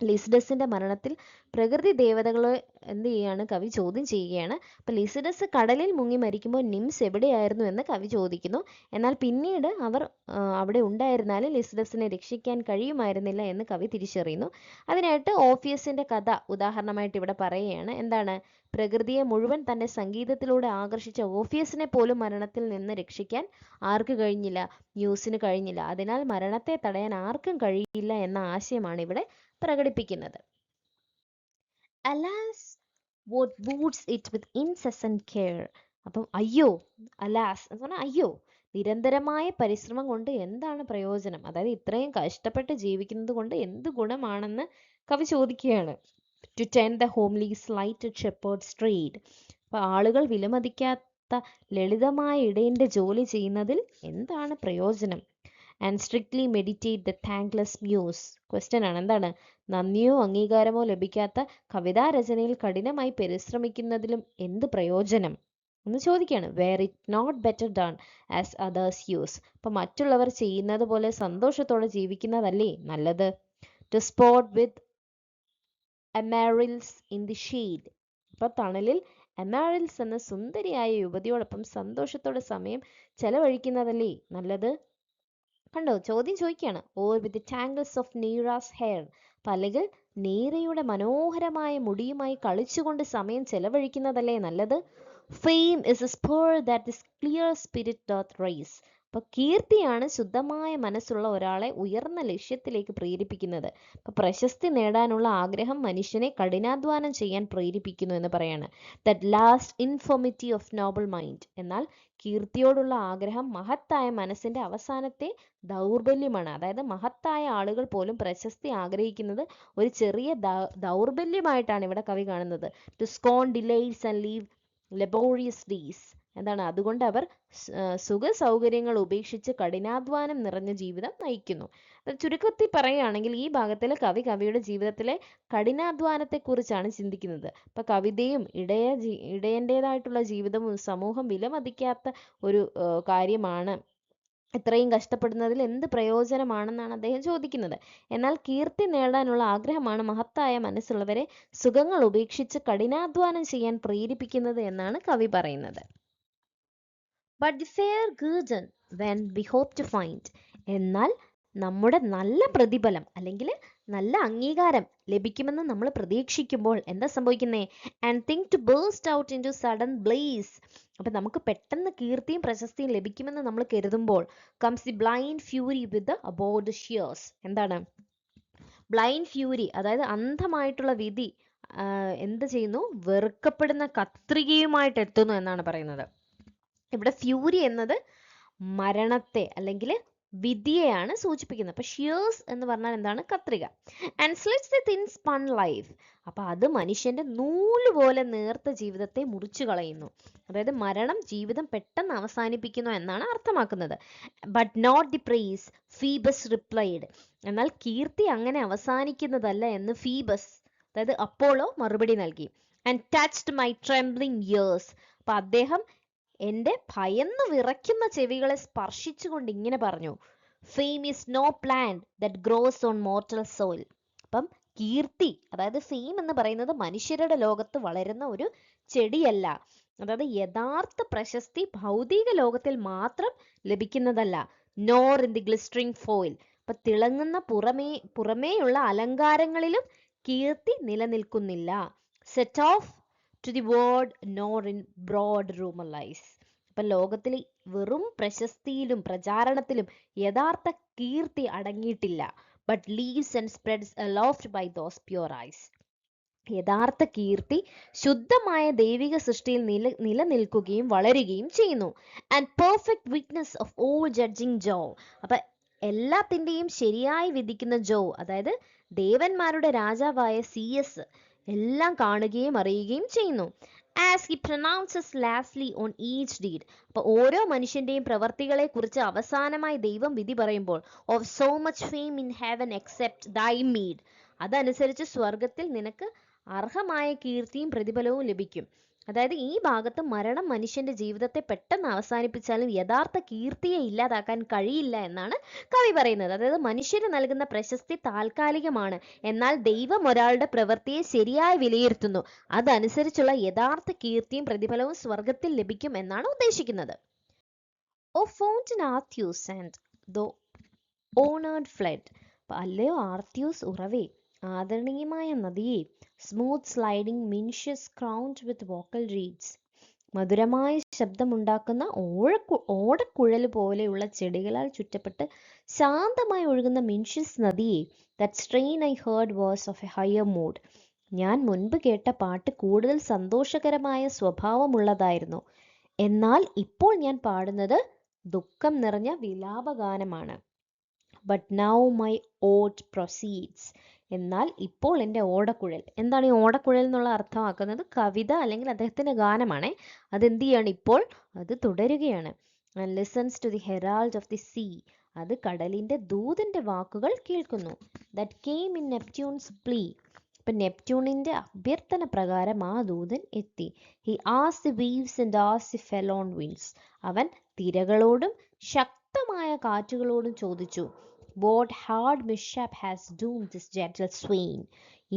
ലിസിഡസിന്റെ മരണത്തിൽ പ്രകൃതി ദേവതകളെ എന്ത് ചെയ്യാണ്? കവി ചോദ്യം ചെയ്യുകയാണ്. അപ്പൊ ലിസിഡസ് കടലിൽ മുങ്ങി മരിക്കുമ്പോൾ നിംസ് എവിടെയായിരുന്നു എന്ന് കവി ചോദിക്കുന്നു. എന്നാൽ പിന്നീട് അവർ അവിടെ ഉണ്ടായിരുന്നാലും ലിസിഡസിനെ രക്ഷിക്കാൻ കഴിയുമായിരുന്നില്ല എന്ന് കവി തിരിച്ചറിയുന്നു. അതിനായിട്ട് ഓഫിയസിന്റെ കഥ ഉദാഹരണമായിട്ട് ഇവിടെ പറയുകയാണ്. എന്താണ്? പ്രകൃതിയെ മുഴുവൻ തന്റെ സംഗീതത്തിലൂടെ ആകർഷിച്ച ഓഫിയസിനെ പോലും മരണത്തിൽ നിന്ന് രക്ഷിക്കാൻ ആർക്ക് കഴിഞ്ഞില്ല? മ്യൂസിന് കഴിഞ്ഞില്ല. അതിനാൽ മരണത്തെ തടയാൻ ആർക്കും കഴിയില്ല എന്ന ആശയമാണ് ഇവിടെ പ്രകടിപ്പിക്കുന്നത്. Alas what boots it with incessant care. അപ്പം അയ്യോ, അലാസ് എന്ന് പറഞ്ഞാൽ അയ്യോ, നിരന്തരമായ പരിശ്രമം കൊണ്ട് എന്താണ് പ്രയോജനം? അതായത് ഇത്രയും കഷ്ടപ്പെട്ട് ജീവിക്കുന്നത് കൊണ്ട് എന്ത് ഗുണമാണെന്ന് കവി ചോദിക്കുകയാണ്. to tend the homely slighted shepherd's trade. അപ്പൊ ആളുകൾ വിലമതിക്കാത്ത ലളിതമായ ഇടയന്റെ ജോലി ചെയ്യുന്നതിൽ എന്താണ് പ്രയോജനം? And strictly meditate the thankless muse. Question ആണ്, എന്താണ്? നന്ദിയോ അംഗീകാരമോ ലഭിക്കാത്ത കവിതാ രചനയിൽ കഠിനമായി പരിശ്രമിക്കുന്നതിലും എന്ത് പ്രയോജനം എന്ന് ചോദിക്കുകയാണ്. Were it not better done as others use. അപ്പൊ മറ്റുള്ളവർ ചെയ്യുന്നത് പോലെ സന്തോഷത്തോടെ ജീവിക്കുന്നതല്ലേ നല്ലത്? To sport with Amaryllis in the shade. അപ്പൊ തണലിൽ അമാരിൽസ് എന്ന സുന്ദരിയായ യുവതിയോടൊപ്പം സന്തോഷത്തോടെ സമയം ചെലവഴിക്കുന്നതല്ലേ നല്ലത്? കണ്ടോ, ചോദ്യം ചോദിക്കുകയാണ്. Or with tangles of Neaera's hair. അല്ലെങ്കിൽ നീറയുടെ മനോഹരമായ മുടിയുമായി കളിച്ചുകൊണ്ട് സമയം ചെലവഴിക്കുന്നതല്ലേ നല്ലത്? Fame is a spur that this clear spirit doth raise. അപ്പൊ കീർത്തിയാണ് ശുദ്ധമായ മനസ്സുള്ള ഒരാളെ ഉയർന്ന ലക്ഷ്യത്തിലേക്ക് പ്രേരിപ്പിക്കുന്നത്. അപ്പൊ പ്രശസ്തി നേടാനുള്ള ആഗ്രഹം മനുഷ്യനെ കഠിനാധ്വാനം ചെയ്യാൻ പ്രേരിപ്പിക്കുന്നു എന്ന് പറയാണ്. That last infirmity of Noble mind. എന്നാൽ കീർത്തിയോടുള്ള ആഗ്രഹം മഹത്തായ മനസ്സിന്റെ അവസാനത്തെ ദൗർബല്യമാണ്. അതായത് മഹത്തായ ആളുകൾ പോലും പ്രശസ്തി ആഗ്രഹിക്കുന്നത് ഒരു ചെറിയ ദൗർബല്യമായിട്ടാണ് ഇവിടെ കവി കാണുന്നത്. To scorn delays and leave laborious days. എന്താണ്? അതുകൊണ്ട് അവർ സുഖ സൗകര്യങ്ങൾ ഉപേക്ഷിച്ച് കഠിനാധ്വാനം നിറഞ്ഞ ജീവിതം നയിക്കുന്നു. ചുരുക്കത്തിൽ പറയുകയാണെങ്കിൽ ഈ ഭാഗത്തിലെ കവിയുടെ ജീവിതത്തിലെ കഠിനാധ്വാനത്തെ കുറിച്ചാണ് ചിന്തിക്കുന്നത്. അപ്പൊ കവിതയും ഇടയന്റേതായിട്ടുള്ള ജീവിതവും സമൂഹം വിലമതിക്കാത്ത ഒരു കാര്യമാണ്. ഇത്രയും കഷ്ടപ്പെടുന്നതിൽ എന്ത് പ്രയോജനമാണെന്നാണ് അദ്ദേഹം ചോദിക്കുന്നത്. എന്നാൽ കീർത്തി നേടാനുള്ള ആഗ്രഹമാണ് മഹത്തായ മനസ്സുള്ളവരെ സുഖങ്ങൾ ഉപേക്ഷിച്ച് കഠിനാധ്വാനം ചെയ്യാൻ പ്രേരിപ്പിക്കുന്നത് എന്നാണ് കവി പറയുന്നത്. But the fair guerdon when we hope to find. എന്നാൽ നമ്മുടെ നല്ല പ്രതിഫലം അല്ലെങ്കിൽ നല്ല അംഗീകാരം ലഭിക്കുമെന്ന് നമ്മൾ പ്രതീക്ഷിക്കുമ്പോൾ എന്താ സംഭവിക്കുന്നേ? And think to burst out into sudden blaze. അപ്പൊ നമുക്ക് പെട്ടെന്ന് കീർത്തിയും പ്രശസ്തിയും ലഭിക്കുമെന്ന് നമ്മൾ കരുതുമ്പോൾ comes the blind fury with about shears. എന്താണ് ബ്ലൈൻഡ് ഫ്യൂരി? അതായത് അന്ധമായിട്ടുള്ള വിധി എന്ത് ചെയ്യുന്നു? വെറുക്കപ്പെടുന്ന കത്രികയുമായിട്ട് എത്തുന്നു എന്നാണ് പറയുന്നത്. ഇവിടെ ഫ്യൂരി എന്നത് മരണത്തെ അല്ലെങ്കിൽ വിധിയെയാണ് സൂചിപ്പിക്കുന്നത്. അപ്പൊ ഷിയേഴ്സ് എന്ന് പറഞ്ഞാൽ എന്താണ്? കത്രിക. And slits the thin spun life. അപ്പൊ അത് മനുഷ്യന്റെ നൂല് പോലെ നേർത്ത ജീവിതത്തെ മുറിച്ചു കളയുന്നു. അതായത് മരണം ജീവിതം പെട്ടെന്ന് അവസാനിപ്പിക്കുന്നു എന്നാണ് അർത്ഥമാക്കുന്നത്. But not the praise, Phoebus replied. എന്നാൽ കീർത്തി അങ്ങനെ അവസാനിക്കുന്നതല്ല എന്ന് ഫീബസ്, അതായത് അപ്പോളോ മറുപടി നൽകി. And touched my trembling ears. അപ്പൊ അദ്ദേഹം എന്റെ ഭയന്ന് വിറയ്ക്കുന്ന ചെവികളെ സ്പർശിച്ചുകൊണ്ട് ഇങ്ങനെ പറഞ്ഞു, fame is no plant that grows on mortal soil. അപ്പം കീർത്തി, അതായത് ഫെയിം എന്ന് പറയുന്നത് മനുഷ്യരുടെ ലോകത്ത് വളരുന്ന ഒരു ചെടിയല്ല. അതായത് യഥാർത്ഥ പ്രശസ്തി ഭൗതിക ലോകത്തിൽ മാത്രം ലഭിക്കുന്നതല്ല. Nor in the glistering foil. അപ്പൊ തിളങ്ങുന്ന പുറമേയുള്ള അലങ്കാരങ്ങളിലും കീർത്തി നിലനിൽക്കുന്നില്ല. Set off to the word nor in broad rumor lies. അപ്പൊ ലോകത്തിൽ വെറും പ്രശസ്തിയിലും പ്രചാരണത്തിലും യഥാർത്ഥ കീർത്തി അടങ്ങിയിട്ടില്ല. but leaves and spreads aloft by those pure eyes. യഥാർത്ഥ കീർത്തി ശുദ്ധമായ ദൈവിക സൃഷ്ടിയിൽ നിലനിൽക്കുകയും വളരുകയും ചെയ്യുന്നു. And perfect witness of all judging Jove. അപ്പൊ എല്ലാത്തിന്റെയും ശരിയായി വിധിക്കുന്ന ജോ, അതായത് ദേവന്മാരുടെ രാജാവായ CS എല്ലാം കാണുകയും അറിയുകയും ചെയ്യുന്നു. as he pronounces lastly on each deed. അപ്പോൾ ഓരോ മനുഷ്യന്റെയും പ്രവർത്തികളെ കുറിച്ച് അവസാനമായി ദൈവം വിധി പറയുമ്പോൾ, of so much fame in heaven except thy meed, അതനുസരിച്ച് സ്വർഗത്തിൽ നിനക്ക് അർഹമായ കീർത്തിയും പ്രതിഫലവും ലഭിക്കും. അതായത് ഈ ഭാഗത്ത് മരണം മനുഷ്യന്റെ ജീവിതത്തെ പെട്ടെന്ന് അവസാനിപ്പിച്ചാലും യഥാർത്ഥ കീർത്തിയെ ഇല്ലാതാക്കാൻ കഴിയില്ല എന്നാണ് കവി പറയുന്നത്. അതായത് മനുഷ്യന് നൽകുന്ന പ്രശസ്തി താൽക്കാലികമാണ്, എന്നാൽ ദൈവം ഒരാളുടെ പ്രവൃത്തിയെ ശരിയായി വിലയിരുത്തുന്നു, അതനുസരിച്ചുള്ള യഥാർത്ഥ കീർത്തിയും പ്രതിഫലവും സ്വർഗത്തിൽ ലഭിക്കും എന്നാണ് ഉദ്ദേശിക്കുന്നത്. O fountain Arethuse and thou honoured flood, അല്ലയോ ആർത്യൂസ് ഉറവേ, ആദരണീയമായ നദിയെ, smooth sliding Mincius crowned with vocal reeds, മധുരമായ ശബ്ദമുണ്ടാക്കുന്ന ഓടക്കുഴൽ പോലെയുള്ള ചെടികളാൽ ചുറ്റപ്പെട്ട് ശാന്തമായി ഒഴുകുന്ന മിൻഷ്യസ് നദിയെ, that strain I heard was of A higher mood, ഞാൻ മുൻപ് കേട്ട പാട്ട് കൂടുതൽ സന്തോഷകരമായ സ്വഭാവമുള്ളതായിരുന്നു, എന്നാൽ ഇപ്പോൾ ഞാൻ പാടുന്നത് ദുഃഖം നിറഞ്ഞ വിലാപഗാനമാണ്. But now my oat proceeds, എന്നാൽ ഇപ്പോൾ എൻ്റെ ഓടക്കുഴൽ, എന്താണ് ഈ ഓടക്കുഴൽ എന്നുള്ള അർത്ഥമാക്കുന്നത്? കവിത അല്ലെങ്കിൽ അദ്ദേഹത്തിൻ്റെ ഗാനമാണ്. അതെന്ത് ചെയ്യാണ്? ഇപ്പോൾ അത് തുടരുകയാണ്. And listens to the herald of the sea, അത് കടലിൻ്റെ ദൂതൻ്റെ വാക്കുകൾ കേൾക്കുന്നു. That came in Neptune's plea, ഇപ്പം നെപ്റ്റ്യൂണിൻ്റെ അഭ്യർത്ഥന പ്രകാരം ആ ദൂതൻ എത്തി. He as the waves and as the felon winds, അവൻ തിരകളോടും ശക്തമായ കാറ്റുകളോടും ചോദിച്ചു, what hard mishap has doomed this gentle swain,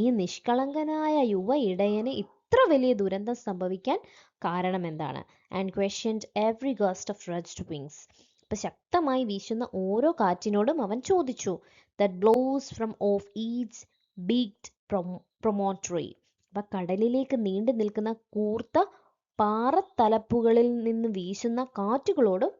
ഈ നിഷ്കളങ്കനായ യുവ ഇടയന് ഇത്ര വലിയ ദുരന്തം സംഭവിക്കാൻ കാരണം എന്താണ്? And questioned every gust of rugged wings, ഇപ്പൊ ശക്തമായി വീശുന്ന ഓരോ കാറ്റിനോടും അവൻ ചോദിച്ചു. that blows from off each beaked promontory, അപ്പൊ കടലിലേക്ക് നീണ്ടു നിൽക്കുന്ന കൂർത്ത പാറത്തലപ്പുകളിൽ നിന്ന് വീശുന്ന കാറ്റുകളോടും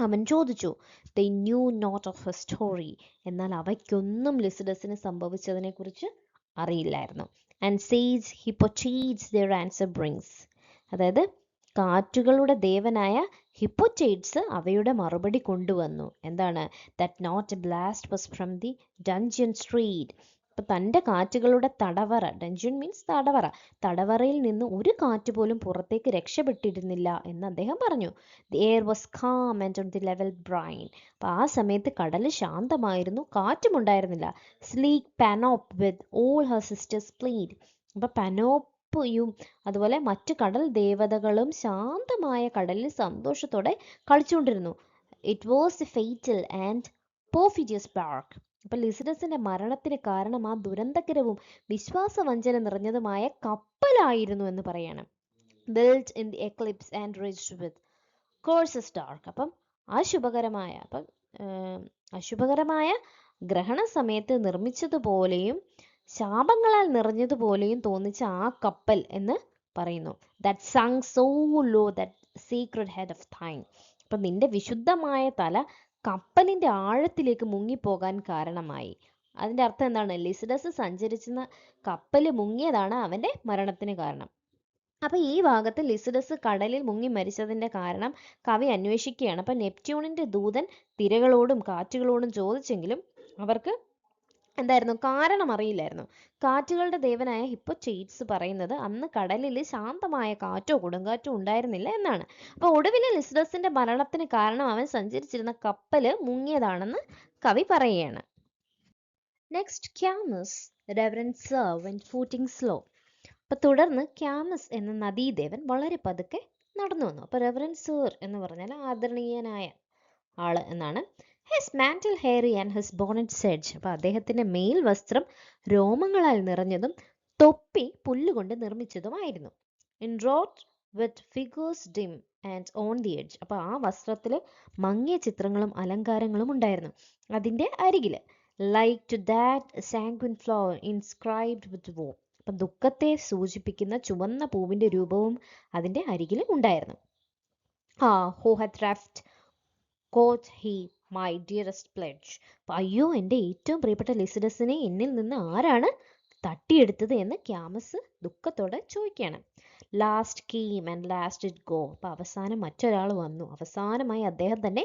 അവൻ ചോദിച്ചു. they knew not of her story, എന്നാൽ അവയ്ക്കൊന്നും ലിസിഡസിന് സംഭവിച്ചതിനെ കുറിച്ച് അറിയില്ലായിരുന്നു. and sage Hippocrates their answer brings, അതായത് കാറ്റുകളുടെ ദേവനായ ഹിപ്പോറ്റേറ്റ്സ് അവയുടെ മറുപടി കൊണ്ടുവന്നു. എന്താണ്? that not a blast was from the dungeon street, അപ്പൊ തൻ്റെ കാറ്റുകളുടെ തടവറ, ഡഞ്ചൻ മീൻസ് തടവറ, തടവറയിൽ നിന്ന് ഒരു കാറ്റ് പോലും പുറത്തേക്ക് രക്ഷപ്പെട്ടിരുന്നില്ല എന്ന് അദ്ദേഹം പറഞ്ഞു. The air was calm and on the level brine, അപ്പൊ ആ സമയത്ത് കടൽ ശാന്തമായിരുന്നു, കാറ്റുമുണ്ടായിരുന്നില്ല. Sleek Panope with all her sisters played, അപ്പൊ പനോപ്പയും അതുപോലെ മറ്റു കടൽ ദേവതകളും ശാന്തമായ കടലിൽ സന്തോഷത്തോടെ കളിച്ചുകൊണ്ടിരുന്നു. It was a fatal and perfidious bark, അപ്പൊ ലിസിഡസിന്റെ മരണത്തിന് കാരണം ആ ദുരന്തകരവും വിശ്വാസവഞ്ചന നിറഞ്ഞതുമായ കപ്പലായിരുന്നു എന്ന് പറയണം. built in the eclipse and ridged with courses dark, അപ്പം അശുഭകരമായ ഗ്രഹണ സമയത്ത് നിർമ്മിച്ചതുപോലെയും ശാപങ്ങളാൽ നിറഞ്ഞതുപോലെയും തോന്നിച്ച ആ കപ്പൽ എന്ന് പറയുന്നു. that sunk so low that sacred head of thine, അപ്പൊ നിന്റെ വിശുദ്ധമായ തല കപ്പലിന്റെ ആഴത്തിലേക്ക് മുങ്ങിപ്പോകാൻ കാരണമായി. അതിന്റെ അർത്ഥം എന്താണ്? ലിസിഡസ് സഞ്ചരിച്ചിരുന്ന കപ്പല് മുങ്ങിയതാണ് അവന്റെ മരണത്തിന് കാരണം. അപ്പൊ ഈ ഭാഗത്ത് ലിസിഡസ് കടലിൽ മുങ്ങി മരിച്ചതിന്റെ കാരണം കവി അന്വേഷിക്കുകയാണ്. അപ്പൊ നെപ്റ്റ്യൂണിന്റെ ദൂതൻ തിരകളോടും കാറ്റുകളോടും ചോദിച്ചെങ്കിലും അവർക്ക് എന്തായിരുന്നു? കാരണം അറിയില്ലായിരുന്നു. കാറ്റുകളുടെ ദേവനായ ഹിപ്പോറ്റേറ്റ്സ് പറയുന്നത് അന്ന് കടലിൽ ശാന്തമായ കാറ്റോ കൊടുങ്കാറ്റോ ഉണ്ടായിരുന്നില്ല എന്നാണ്. അപ്പൊ ഒടുവിൽ ലിസിഡസിന്റെ മരണത്തിന് കാരണം അവൻ സഞ്ചരിച്ചിരുന്ന കപ്പല് മുങ്ങിയതാണെന്ന് കവി പറയുകയാണ്. Next Camus Reverend sir went footing slow, അപ്പൊ തുടർന്ന് ക്യാമസ് എന്ന നദീദേവൻ വളരെ പതുക്കെ നടന്നു വന്നു. അപ്പൊ റെവറൻഡ് സർ എന്ന് പറഞ്ഞാൽ ആദരണീയനായ ആള് എന്നാണ്. His mantle hairy and his bonnet sedge, അപ്പൊ അദ്ദേഹത്തിന്റെ മേൽ വസ്ത്രം രോമങ്ങളാൽ നിറഞ്ഞതും തൊപ്പി പുല്ലുകൊണ്ട് നിർമ്മിച്ചതുമായിരുന്നു. Inwrought with figures dim and on the edge, അപ്പൊ ആ വസ്ത്രത്തിൽ മങ്ങിയ ചിത്രങ്ങളും അലങ്കാരങ്ങളും ഉണ്ടായിരുന്നു അതിന്റെ അരികില്. Like to that sanguine flower inscribed with woe, അപ്പൊ ദുഃഖത്തെ സൂചിപ്പിക്കുന്ന ചുവന്ന പൂവിന്റെ രൂപവും അതിന്റെ അരികിൽ ഉണ്ടായിരുന്നു. Who had reft quoth he my dearest pledge, അയ്യോ എൻ്റെ ഏറ്റവും പ്രിയപ്പെട്ട ലിസിഡസിനെ എന്നിൽ നിന്ന് ആരാണ് തട്ടിയെടുത്തത് എന്ന് ക്യാമസ് ദുഃഖത്തോടെ ചോദിക്കുകയാണ്. Last came and last it go, അപ്പൊ അവസാനം മറ്റൊരാൾ വന്നു, അവസാനമായി അദ്ദേഹം തന്നെ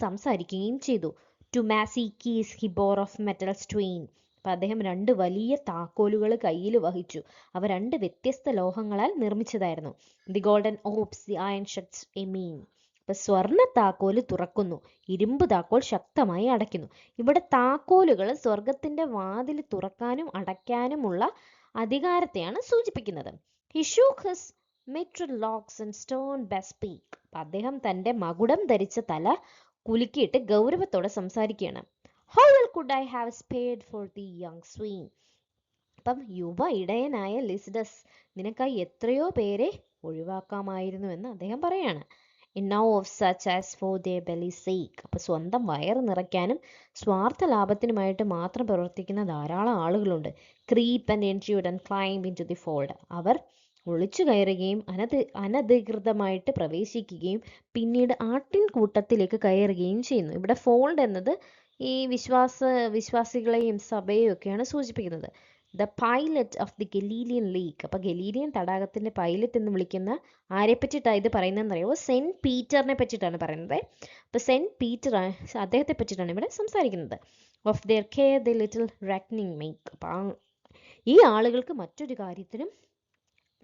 സംസാരിക്കുകയും ചെയ്തു. Two massy keys he bore of metal twain, അപ്പൊ അദ്ദേഹം 2 വലിയ താക്കോലുകൾ കയ്യിൽ വഹിച്ചു. അവ 2 വ്യത്യസ്ത ലോഹങ്ങളാൽ നിർമ്മിച്ചതായിരുന്നു. The golden opes, the iron shuts amain. അപ്പൊ സ്വർണ്ണ താക്കോല് തുറക്കുന്നു, ഇരുമ്പ് താക്കോൽ ശക്തമായി അടയ്ക്കുന്നു. ഇവിടെ താക്കോലുകൾ സ്വർഗത്തിന്റെ വാതിൽ തുറക്കാനും അടയ്ക്കാനുമുള്ള അധികാരത്തെയാണ് സൂചിപ്പിക്കുന്നത്. He shook his mitral locks and stern bespake. അദ്ദേഹം തന്റെ മകുടം ധരിച്ച തല കുലുക്കിയിട്ട് ഗൗരവത്തോടെ സംസാരിക്കുകയാണ്. How well could I have spared for the young swain? അപ്പം യുവ ഇടയനായ ലിസിഡസ്, നിനക്കായി എത്രയോ പേരെ ഒഴിവാക്കാമായിരുന്നു എന്ന് അദ്ദേഹം പറയാണ്. Now of such as for their belly's sake. അപ്പൊ സ്വന്തം വയറ് നിറയ്ക്കാനും സ്വാർത്ഥ ലാഭത്തിനുമായിട്ട് മാത്രം പ്രവർത്തിക്കുന്ന ധാരാളം ആളുകളുണ്ട്. Creep and intrude and climb into the fold. അവർ ഒളിച്ചു കയറുകയും അനധികൃതമായിട്ട് പ്രവേശിക്കുകയും പിന്നീട് ആട്ടിൻ കൂട്ടത്തിലേക്ക് കയറുകയും ചെയ്യുന്നു. ഇവിടെ ഫോൾഡ് എന്നത് ഈ വിശ്വാസികളെയും സഭയെയും ഒക്കെയാണ് സൂചിപ്പിക്കുന്നത്. The pilot of the Galilean lake. അപ്പൊ ഗലീലിയൻ തടാകത്തിന്റെ പൈലറ്റ് എന്ന് വിളിക്കുന്ന ആരെ പറ്റിയിട്ടാണ് ഇത് പറയുന്നതെന്ന് അറിയുമോ? സെന്റ് പീറ്ററിനെ പറ്റിയിട്ടാണ് പറയുന്നത്. അപ്പൊ സെന്റ് പീറ്റർ, അദ്ദേഹത്തെ പറ്റിയിട്ടാണ് ഇവിടെ സംസാരിക്കുന്നത്. Of their care the little reckoning make. അപ്പൊ ഈ ആളുകൾക്ക് മറ്റൊരു കാര്യത്തിനും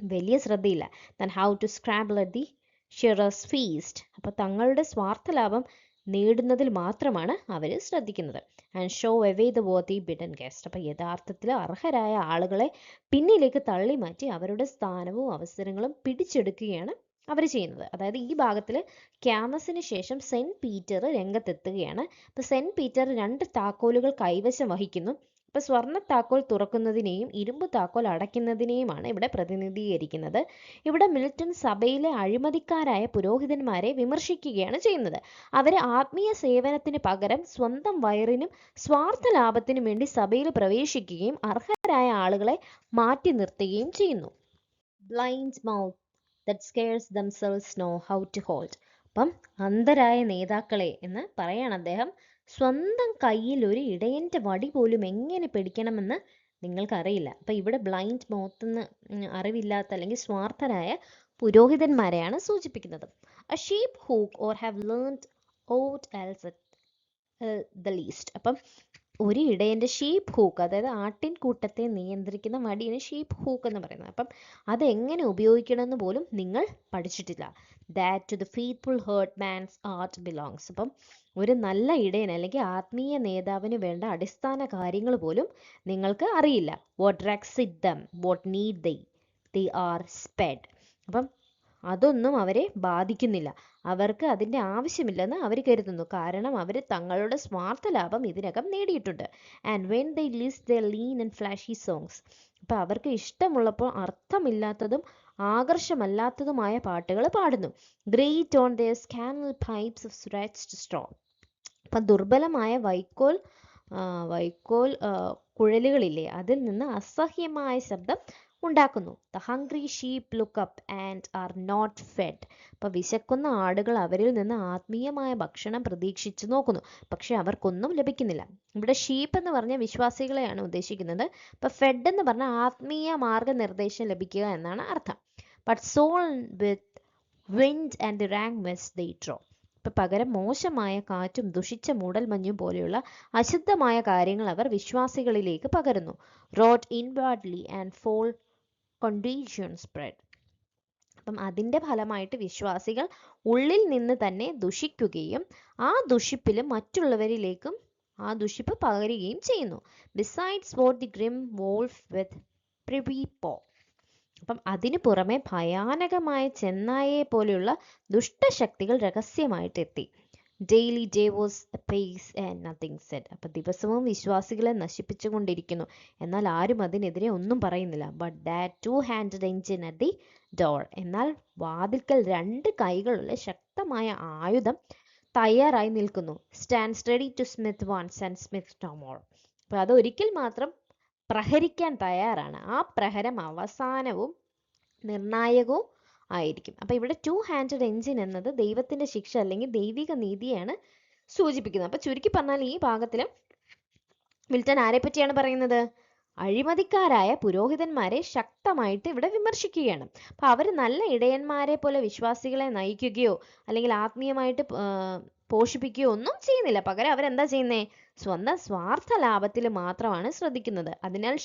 വലിയ ശ്രദ്ധയില്ല. Than how to scramble at the shearers feast. അപ്പൊ തങ്ങളുടെ സ്വാർത്ഥ ലാഭം നേടുന്നതിൽ മാത്രമാണ് അവർ ശ്രദ്ധിക്കുന്നത്. And shove away the worthy bidden guest. അപ്പൊ യഥാർത്ഥത്തിൽ അർഹരായ ആളുകളെ പിന്നിലേക്ക് തള്ളി മാറ്റി അവരുടെ സ്ഥാനവും അവസരങ്ങളും പിടിച്ചെടുക്കുകയാണ് അവർ ചെയ്യുന്നത്. അതായത് ഈ ഭാഗത്തിൽ ക്യാമസിന് ശേഷം സെന്റ് പീറ്റർ രംഗത്തെത്തുകയാണ്. അപ്പൊ സെന്റ് പീറ്റർ 2 താക്കോലുകൾ കൈവശം വഹിക്കുന്നു. ഇപ്പൊ സ്വർണ്ണ താക്കോൽ തുറക്കുന്നതിനെയും ഇരുമ്പ് താക്കോൽ അടയ്ക്കുന്നതിനെയുമാണ് ഇവിടെ പ്രതിനിധീകരിക്കുന്നത്. ഇവിടെ മിൽട്ടൺ സഭയിലെ അഴിമതിക്കാരായ പുരോഹിതന്മാരെ വിമർശിക്കുകയാണ് ചെയ്യുന്നത്. അവരെ ആത്മീയ സേവനത്തിന് പകരം സ്വന്തം വയറിനും സ്വാർത്ഥ ലാഭത്തിനും വേണ്ടി സഭയിൽ പ്രവേശിക്കുകയും അർഹരായ ആളുകളെ മാറ്റി നിർത്തുകയും ചെയ്യുന്നു. Blind mouth that scarce themselves know how to hold. അപ്പം അന്ധരായ നേതാക്കളെ എന്ന് പറയാണ് അദ്ദേഹം. സ്വന്തം കയ്യിൽ ഒരു ഇടയന്റെ വടി പോലും എങ്ങനെ പിടിക്കണമെന്ന് നിങ്ങൾക്കറിയില്ല. അപ്പൊ ഇവിടെ ബ്ലൈൻഡ് മൗത്ത് എന്ന് അറിവില്ലാത്ത അല്ലെങ്കിൽ സ്വാർത്ഥരായ പുരോഹിതന്മാരെയാണ് സൂചിപ്പിക്കുന്നത്. A sheep hook or have learned aught else at the least. അപ്പം ഒരു ഇടയന്റെ ഷീപ്പ് ഹൂക്ക്, അതായത് ആട്ടിൻകൂട്ടത്തെ നിയന്ത്രിക്കുന്ന വടിയാണ് ഷീപ്പ് ഹൂക്ക് എന്ന് പറയുന്നത്. അപ്പം അതെങ്ങനെ ഉപയോഗിക്കണമെന്ന് പോലും നിങ്ങൾ പഠിച്ചിട്ടില്ല. That to the faithful herd man's art belongs. അപ്പം ഒരു നല്ല ഇടയൻ അല്ലെങ്കിൽ ആത്മീയ നേതാവിന് വേണ്ട അടിസ്ഥാന കാര്യങ്ങൾ പോലും നിങ്ങൾക്ക് അറിയില്ല. What recks it them, what need they are sped. അപ്പം അതൊന്നും അവരെ ബാധിക്കുന്നില്ല, അവർക്ക് അതിൻ്റെ ആവശ്യമില്ലെന്ന് അവർ കരുതുന്നു. കാരണം അവർ തങ്ങളുടെ സ്വാർത്ഥ ലാഭം ഇതിനകം നേടിയിട്ടുണ്ട്. And when they list the lean and flashy songs. അപ്പം അവർക്ക് ഇഷ്ടമുള്ളപ്പോൾ അർത്ഥമില്ലാത്തതും ആകർഷമല്ലാത്തതുമായ പാട്ടുകൾ പാടുന്നു. Grate on their scrannel pipes of wretched straw. അപ്പം ദുർബലമായ വൈക്കോൽ കുഴലുകളില്ലേ, അതിൽ നിന്ന് അസഹ്യമായ ശബ്ദം ഉണ്ടാക്കുന്നു. The hungry sheep look up and are not fed. അപ്പൊ വിശക്കുന്ന ആടുകൾ അവരിൽ നിന്ന് ആത്മീയമായ ഭക്ഷണം പ്രതീക്ഷിച്ചു നോക്കുന്നു, പക്ഷെ അവർക്കൊന്നും ലഭിക്കുന്നില്ല. ഇവിടെ ഷീപ്പ് എന്ന് പറഞ്ഞ വിശ്വാസികളെയാണ് ഉദ്ദേശിക്കുന്നത്. അപ്പൊ ഫെഡ് എന്ന് പറഞ്ഞ ആത്മീയ മാർഗനിർദ്ദേശം ലഭിക്കുക എന്നാണ് അർത്ഥം. But soul with wind and the rank mist they draw. ഇപ്പൊ പകരം മോശമായ കാറ്റും ദുഷിച്ച മൂടൽമഞ്ഞും പോലെയുള്ള അശുദ്ധമായ കാര്യങ്ങൾ അവർ വിശ്വാസികളിലേക്ക് പകരുന്നു. Rot inwardly and foul contagion spread. അപ്പം അതിൻ്റെ ഫലമായിട്ട് വിശ്വാസികൾ ഉള്ളിൽ നിന്ന് തന്നെ ദുഷിക്കുകയും ആ ദുഷിപ്പിൽ മറ്റുള്ളവരിലേക്കും ആ ദുഷിപ്പ് പകരുകയും ചെയ്യുന്നു. Besides what the grim wolf with privy പോ. അപ്പം അതിനു പുറമെ ഭയാനകമായ ചെന്നായയെ പോലെയുള്ള ദുഷ്ടശക്തികൾ രഹസ്യമായിട്ട് എത്തി. Daily day was pace and nothing said. അപ്പം ദിവസവും വിശ്വാസികളെ നശിപ്പിച്ചുകൊണ്ടിരിക്കുന്നു, എന്നാൽ ആരും അതിനെതിരെ ഒന്നും പറയുന്നില്ല. But that two handed engine at the door. എന്നാൽ വാതിൽക്കൽ 2 കൈകളുള്ള ശക്തമായ ആയുധം തയ്യാറായി നിൽക്കുന്നു. Stand ready to smite once and smite no more. അപ്പം അത് ഒരിക്കൽ മാത്രം പ്രഹരിക്കാൻ തയ്യാറാണ്. ആ പ്രഹരം അവസാനവും നിർണായകവും ആയിരിക്കും. അപ്പൊ ഇവിടെ 2 ഹാൻഡഡ് എഞ്ചിൻ എന്നത് ദൈവത്തിന്റെ ശിക്ഷ അല്ലെങ്കിൽ ദൈവിക നീതിയാണ് സൂചിപ്പിക്കുന്നത്. അപ്പൊ ചുരുക്കി പറഞ്ഞാൽ ഈ ഭാഗത്തിലും മിൽട്ടൺ ആരെ പറ്റിയാണ് പറയുന്നത്? അഴിമതിക്കാരായ പുരോഹിതന്മാരെ ശക്തമായിട്ട് ഇവിടെ വിമർശിക്കുകയാണ്. അപ്പൊ അവർ നല്ല ഇടയന്മാരെ പോലെ വിശ്വാസികളെ നയിക്കുകയോ അല്ലെങ്കിൽ ആത്മീയമായിട്ട് പോഷിപ്പിക്കുകയോ ഒന്നും ചെയ്യുന്നില്ല. പകരം അവരെന്താ ചെയ്യുന്നേ? സ്വന്തം സ്വാർത്ഥ ലാഭത്തിൽ മാത്രമാണ് ശ്രദ്ധിക്കുന്നത്. അതിനാൽ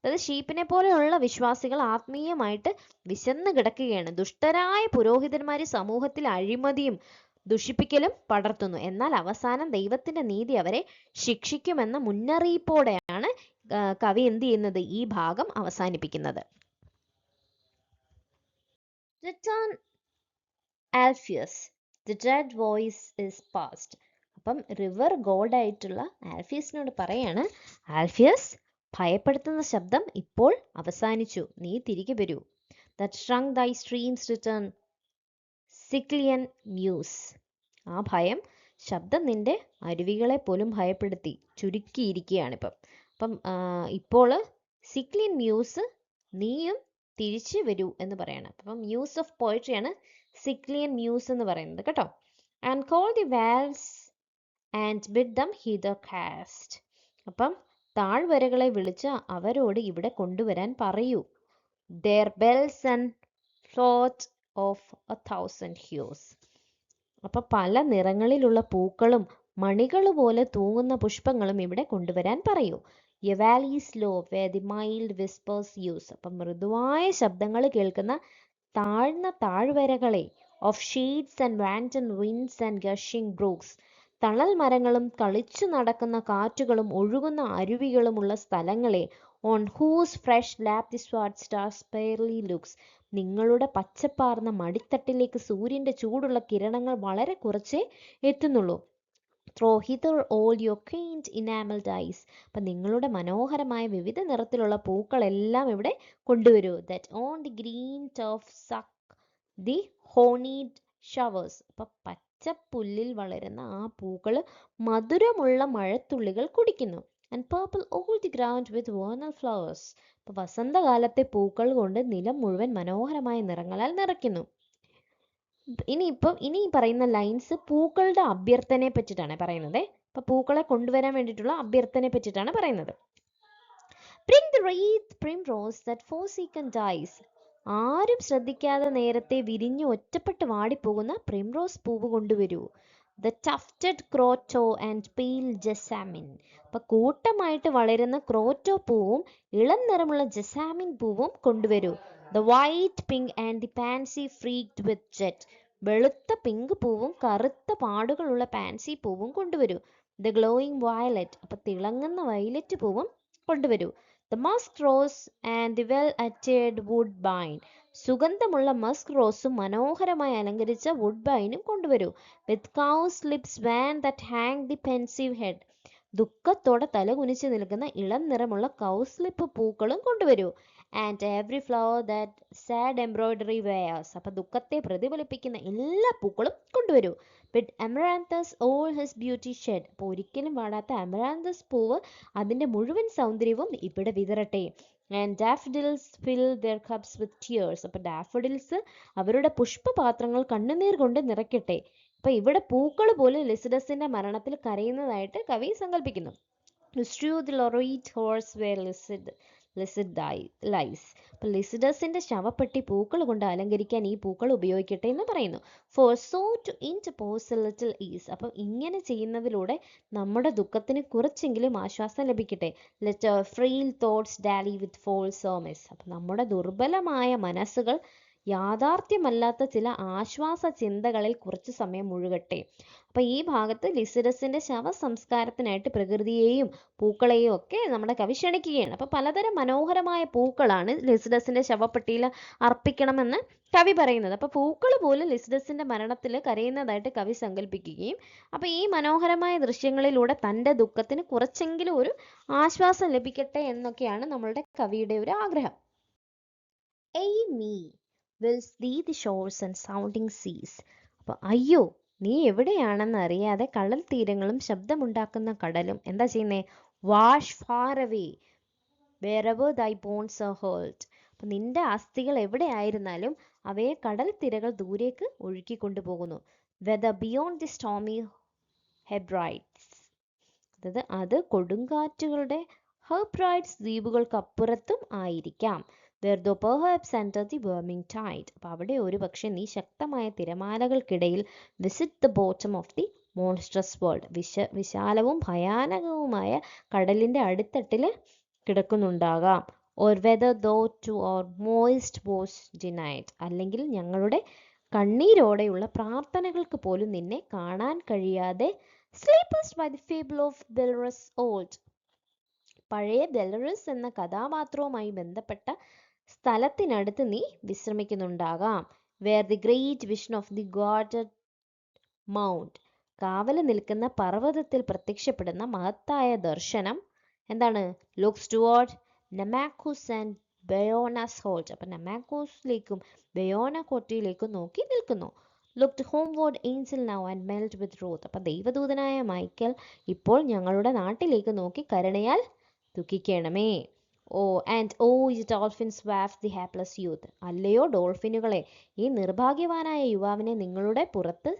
അതായത് ഷീപ്പിനെ പോലെയുള്ള വിശ്വാസികൾ ആത്മീയമായിട്ട് വിശന്ന് കിടക്കുകയാണ്. ദുഷ്ടരായ പുരോഹിതന്മാര് സമൂഹത്തിൽ അഴിമതിയും ദുഷിപ്പിക്കലും പടർത്തുന്നു. എന്നാൽ അവസാനം ദൈവത്തിന്റെ നീതി അവരെ ശിക്ഷിക്കുമെന്ന മുന്നറിയിപ്പോടെയാണ് കവി എന്ത് ചെയ്യുന്നത്? ഈ ഭാഗം അവസാനിപ്പിക്കുന്നത്. Return Alpheus, the dead voice is past. അപ്പം റിവർ ഗോഡ് ആയിട്ടുള്ള ആൽഫിയസിനോട് പറയാണ്, ആൽഫിയസ്, ഭയപ്പെടുത്തുന്ന ശബ്ദം ഇപ്പോൾ അവസാനിച്ചു, നീ തിരികെ വരൂ. That shrunk thy streams return, Cyclian Muse. ആ ഭയം ശബ്ദം നിന്റെ അരുവികളെ പോലും ഭയപ്പെടുത്തി ചുരുക്കിയിരിക്കുകയാണിപ്പം. അപ്പം ഇപ്പോൾ സിക്ലിയൻ മ്യൂസ്, നീയും തിരിച്ചു വരൂ എന്ന് പറയണം. അപ്പം മ്യൂസ് ഓഫ് പോയട്രി ആണ് സിക്ലിയൻ മ്യൂസ് എന്ന് പറയുന്നത് കേട്ടോ. And call the vales and bid them hither cast. അപ്പം താഴ്വരകളെ വിളിച്ച് അവരോട് ഇവിടെ കൊണ്ടുവരാൻ പറയൂ. their bells and float of 1,000 hues. അപ്പൊ പല നിറങ്ങളിലുള്ള പൂക്കളും മണികൾ പോലെ തൂങ്ങുന്ന പുഷ്പങ്ങളും ഇവിടെ കൊണ്ടുവരാൻ പറയൂ. A valley slope where the mild whispers use. അപ്പം മൃദുവായ ശബ്ദങ്ങൾ കേൾക്കുന്ന താഴ്ന്ന താഴ്വരകളെ, of shades and wanton winds and gushing brooks. തണൽ മരങ്ങളും കളിച്ചു നടക്കുന്ന കാറ്റുകളും ഒഴുകുന്ന അരുവികളുമുള്ള സ്ഥലങ്ങളെ, on whose fresh lap the sword star sparely looks. നിങ്ങളുടെ പച്ചപ്പാർന്ന മടിത്തട്ടിലേക്ക് സൂര്യന്റെ ചൂടുള്ള കിരണങ്ങൾ വളരെ കുറച്ചേ എത്തുന്നുള്ളൂ. Throw hither all your quaint enameled eyes. അപ്പം നിങ്ങളുടെ മനോഹരമായ വിവിധ നിറത്തിലുള്ള പൂക്കളെല്ലാം ഇവിടെ കൊണ്ടുവരൂ. That on the green turf suck the honeyed showers. അപ്പം പച്ചപ്പുല്ലിൽ വളരുന്ന ആ പൂക്കൾ മധുരമുള്ള മഴത്തുള്ളികൾ കുടിക്കുന്നു. And purple all the ground with vernal flowers. അപ്പം വസന്തകാലത്തെ പൂക്കൾ കൊണ്ട് നിലം മുഴുവൻ മനോഹരമായ നിറങ്ങളാൽ നിറയ്ക്കുന്നു. ഇനി പറയുന്ന ലൈൻസ് പൂക്കളുടെ അഭ്യർത്ഥനയെ പറ്റിയിട്ടാണ് പറയുന്നത്. അപ്പൊ പൂക്കളെ കൊണ്ടുവരാൻ വേണ്ടിയിട്ടുള്ള അഭ്യർത്ഥനയെ പറ്റിയിട്ടാണ് പറയുന്നത്. Bring the wreath primrose that forsaken dies. ആരും ശ്രദ്ധിക്കാതെ നേരത്തെ വിരിഞ്ഞ് ഒറ്റപ്പെട്ട് വാടിപ്പോകുന്ന പ്രിംറോസ് പൂവ് കൊണ്ടുവരൂ. The tufted croto and pale jessamine. അപ്പൊ കൂട്ടമായിട്ട് വളരുന്ന ക്രോറ്റോ പൂവും ഇളം നിറമുള്ള ജസാമിൻ പൂവും കൊണ്ടുവരൂ. The white pink and the pansy freaked with jet. വെളുത്ത പിങ്ക് പൂവും കറുത്ത പാടുകളുള്ള പാൻസി പൂവും കൊണ്ടുവരൂ. The glowing violet. അപ്പൊ തിളങ്ങുന്ന വയലറ്റ് പൂവും കൊണ്ടുവരൂ. The musk rose and the well attired woodbine. സുഗന്ധമുള്ള മസ്ക് റോസും മനോഹരമായി അലങ്കരിച്ച വുഡ്ബൈനും കൊണ്ടുവരൂ. With cow's lips wan that hang the pensive head. ദുഃഖത്തോടെ തലകുനിച്ച് നിൽക്കുന്ന ഇളം നിറമുള്ള കൗസ്ലിപ്പ് പൂക്കളും കൊണ്ടുവരൂ. And every flower that sad embroidery wears. അപ്പൊ ദുഃഖത്തെ പ്രതിഫലിപ്പിക്കുന്ന എല്ലാ പൂക്കളും കൊണ്ടുവരൂ. With amaranthus all his beauty shed. അപ്പോൾ ഒരിക്കലും വാടാത്ത എമറാന്തസ് പൂവ് അതിന്റെ മുഴുവൻ സൗന്ദര്യവും ഇവിടെ വിതറട്ടെ. And daffodils fill their cups with tears. അപ്പൊ ഡാഫഡിൽസ് അവരുടെ പുഷ്പപാത്രങ്ങൾ കണ്ണുനീർ കൊണ്ട് നിറയ്ക്കട്ടെ. അപ്പൊ ഇവിടെ പൂക്കൾ പോലും ലിസിഡസിന്റെ മരണത്തിൽ കരയുന്നതായിട്ട് കവി സങ്കല്പിക്കുന്നു. ലിസിഡസിന്റെ ശവപ്പെട്ടി പൂക്കൾ കൊണ്ട് അലങ്കരിക്കാൻ ഈ പൂക്കൾ ഉപയോഗിക്കട്ടെ എന്ന് പറയുന്നു. For so to interpose a little ease. അപ്പം ഇങ്ങനെ ചെയ്യുന്നതിലൂടെ നമ്മുടെ ദുഃഖത്തിന് കുറച്ചെങ്കിലും ആശ്വാസം ലഭിക്കട്ടെ. Let our frail thoughts dally with false surmise. അപ്പം നമ്മുടെ ദുർബലമായ മനസ്സുകൾ യാഥാർത്ഥ്യമല്ലാത്ത ചില ആശ്വാസ ചിന്തകളിൽ കുറച്ചു സമയം മുഴുകട്ടെ. അപ്പൊ ഈ ഭാഗത്ത് ലിസിഡസിന്റെ ശവസംസ്കാരത്തിനായിട്ട് പ്രകൃതിയെയും പൂക്കളെയും ഒക്കെ നമ്മുടെ കവി ക്ഷണിക്കുകയാണ്. അപ്പൊ പലതരം മനോഹരമായ പൂക്കളാണ് ലിസിഡസിന്റെ ശവപ്പെട്ടിയിൽ അർപ്പിക്കണമെന്ന് കവി പറയുന്നത്. അപ്പൊ പൂക്കൾ പോലും ലിസിഡസിന്റെ മരണത്തിൽ കരയുന്നതായിട്ട് കവി സങ്കല്പിക്കുകയും അപ്പൊ ഈ മനോഹരമായ ദൃശ്യങ്ങളിലൂടെ തൻ്റെ ദുഃഖത്തിന് കുറച്ചെങ്കിലും ഒരു ആശ്വാസം ലഭിക്കട്ടെ എന്നൊക്കെയാണ് നമ്മളുടെ കവിയുടെ ഒരു ആഗ്രഹം. Wills thee the shores and sounding seas. അപ്പൊ അയ്യോ, നീ എവിടെയാണെന്ന് അറിയാതെ കടൽ തീരങ്ങളും ശബ്ദമുണ്ടാക്കുന്ന കടലും എന്താ ചെയ്യുന്നേ? Wash far away wherever thy bones are hurled. അപ്പൊ നിന്റെ അസ്ഥികൾ എവിടെയായിരുന്നാലും അവയെ കടൽ തിരകൾ ദൂരേക്ക് ഒഴുക്കി കൊണ്ടുപോകുന്നു. Whether beyond the stormy Hebrides. അത് കൊടുങ്കാറ്റുകളുടെ ഹെബ്രൈഡ്സ് ദ്വീപുകൾക്ക് അപ്പുറത്തും ആയിരിക്കാം. where thou perhaps enter the worming tide. അപ്പോൾ അവിടെ ഒരു പക്ഷെ നീ ശക്തമായ തിരമാലകൾക്കിടയിൽ visit the bottom of the monstrous world. വിശാലവും ഭയാനകവുമായ കടലിന്റെ അടിത്തട്ടിൽ കിടക്കുന്നുണ്ടാകാം. or whether thou to our moist was denied. അല്ലെങ്കിൽ ഞങ്ങളുടെ കണ്ണീരോടെയുള്ള പ്രാർത്ഥനകൾക്ക് പോലും നിന്നെ കാണാൻ കഴിയാതെ sleepest by the fable of Bellerus old. പഴയ ബെലറസ് എന്ന കഥാപാത്രവുമായി ബന്ധപ്പെട്ട സ്ഥലത്തിനടുത്ത് നീ വിശ്രമിക്കുന്നുണ്ടാകാം. Where the great vision of the guarded mount, കാവല് നിൽക്കുന്ന പർവ്വതത്തിൽ പ്രത്യക്ഷപ്പെടുന്ന മഹത്തായ ദർശനം എന്താണ്? Looks toward Namancos and Bayona's hold. അപ്പം നമാക്കൂസിലേക്കും ബയോന കോട്ടയിലേക്കും നോക്കി നിൽക്കുന്നു. Look homeward angel now and melt with ruth. അപ്പം ദൈവദൂതനായ മൈക്കൽ ഇപ്പോൾ ഞങ്ങളുടെ നാട്ടിലേക്ക് നോക്കി കരുണയാൽ ദുഃഖിക്കണമേ. O and O ye dolphins waft the hapless youth. അല്ലയോ ഡോൾഫിനുകളെ, ഈ നിർഭാഗ്യവാനായ യുവാവിനെ നിങ്ങളുടെ പുറത്ത്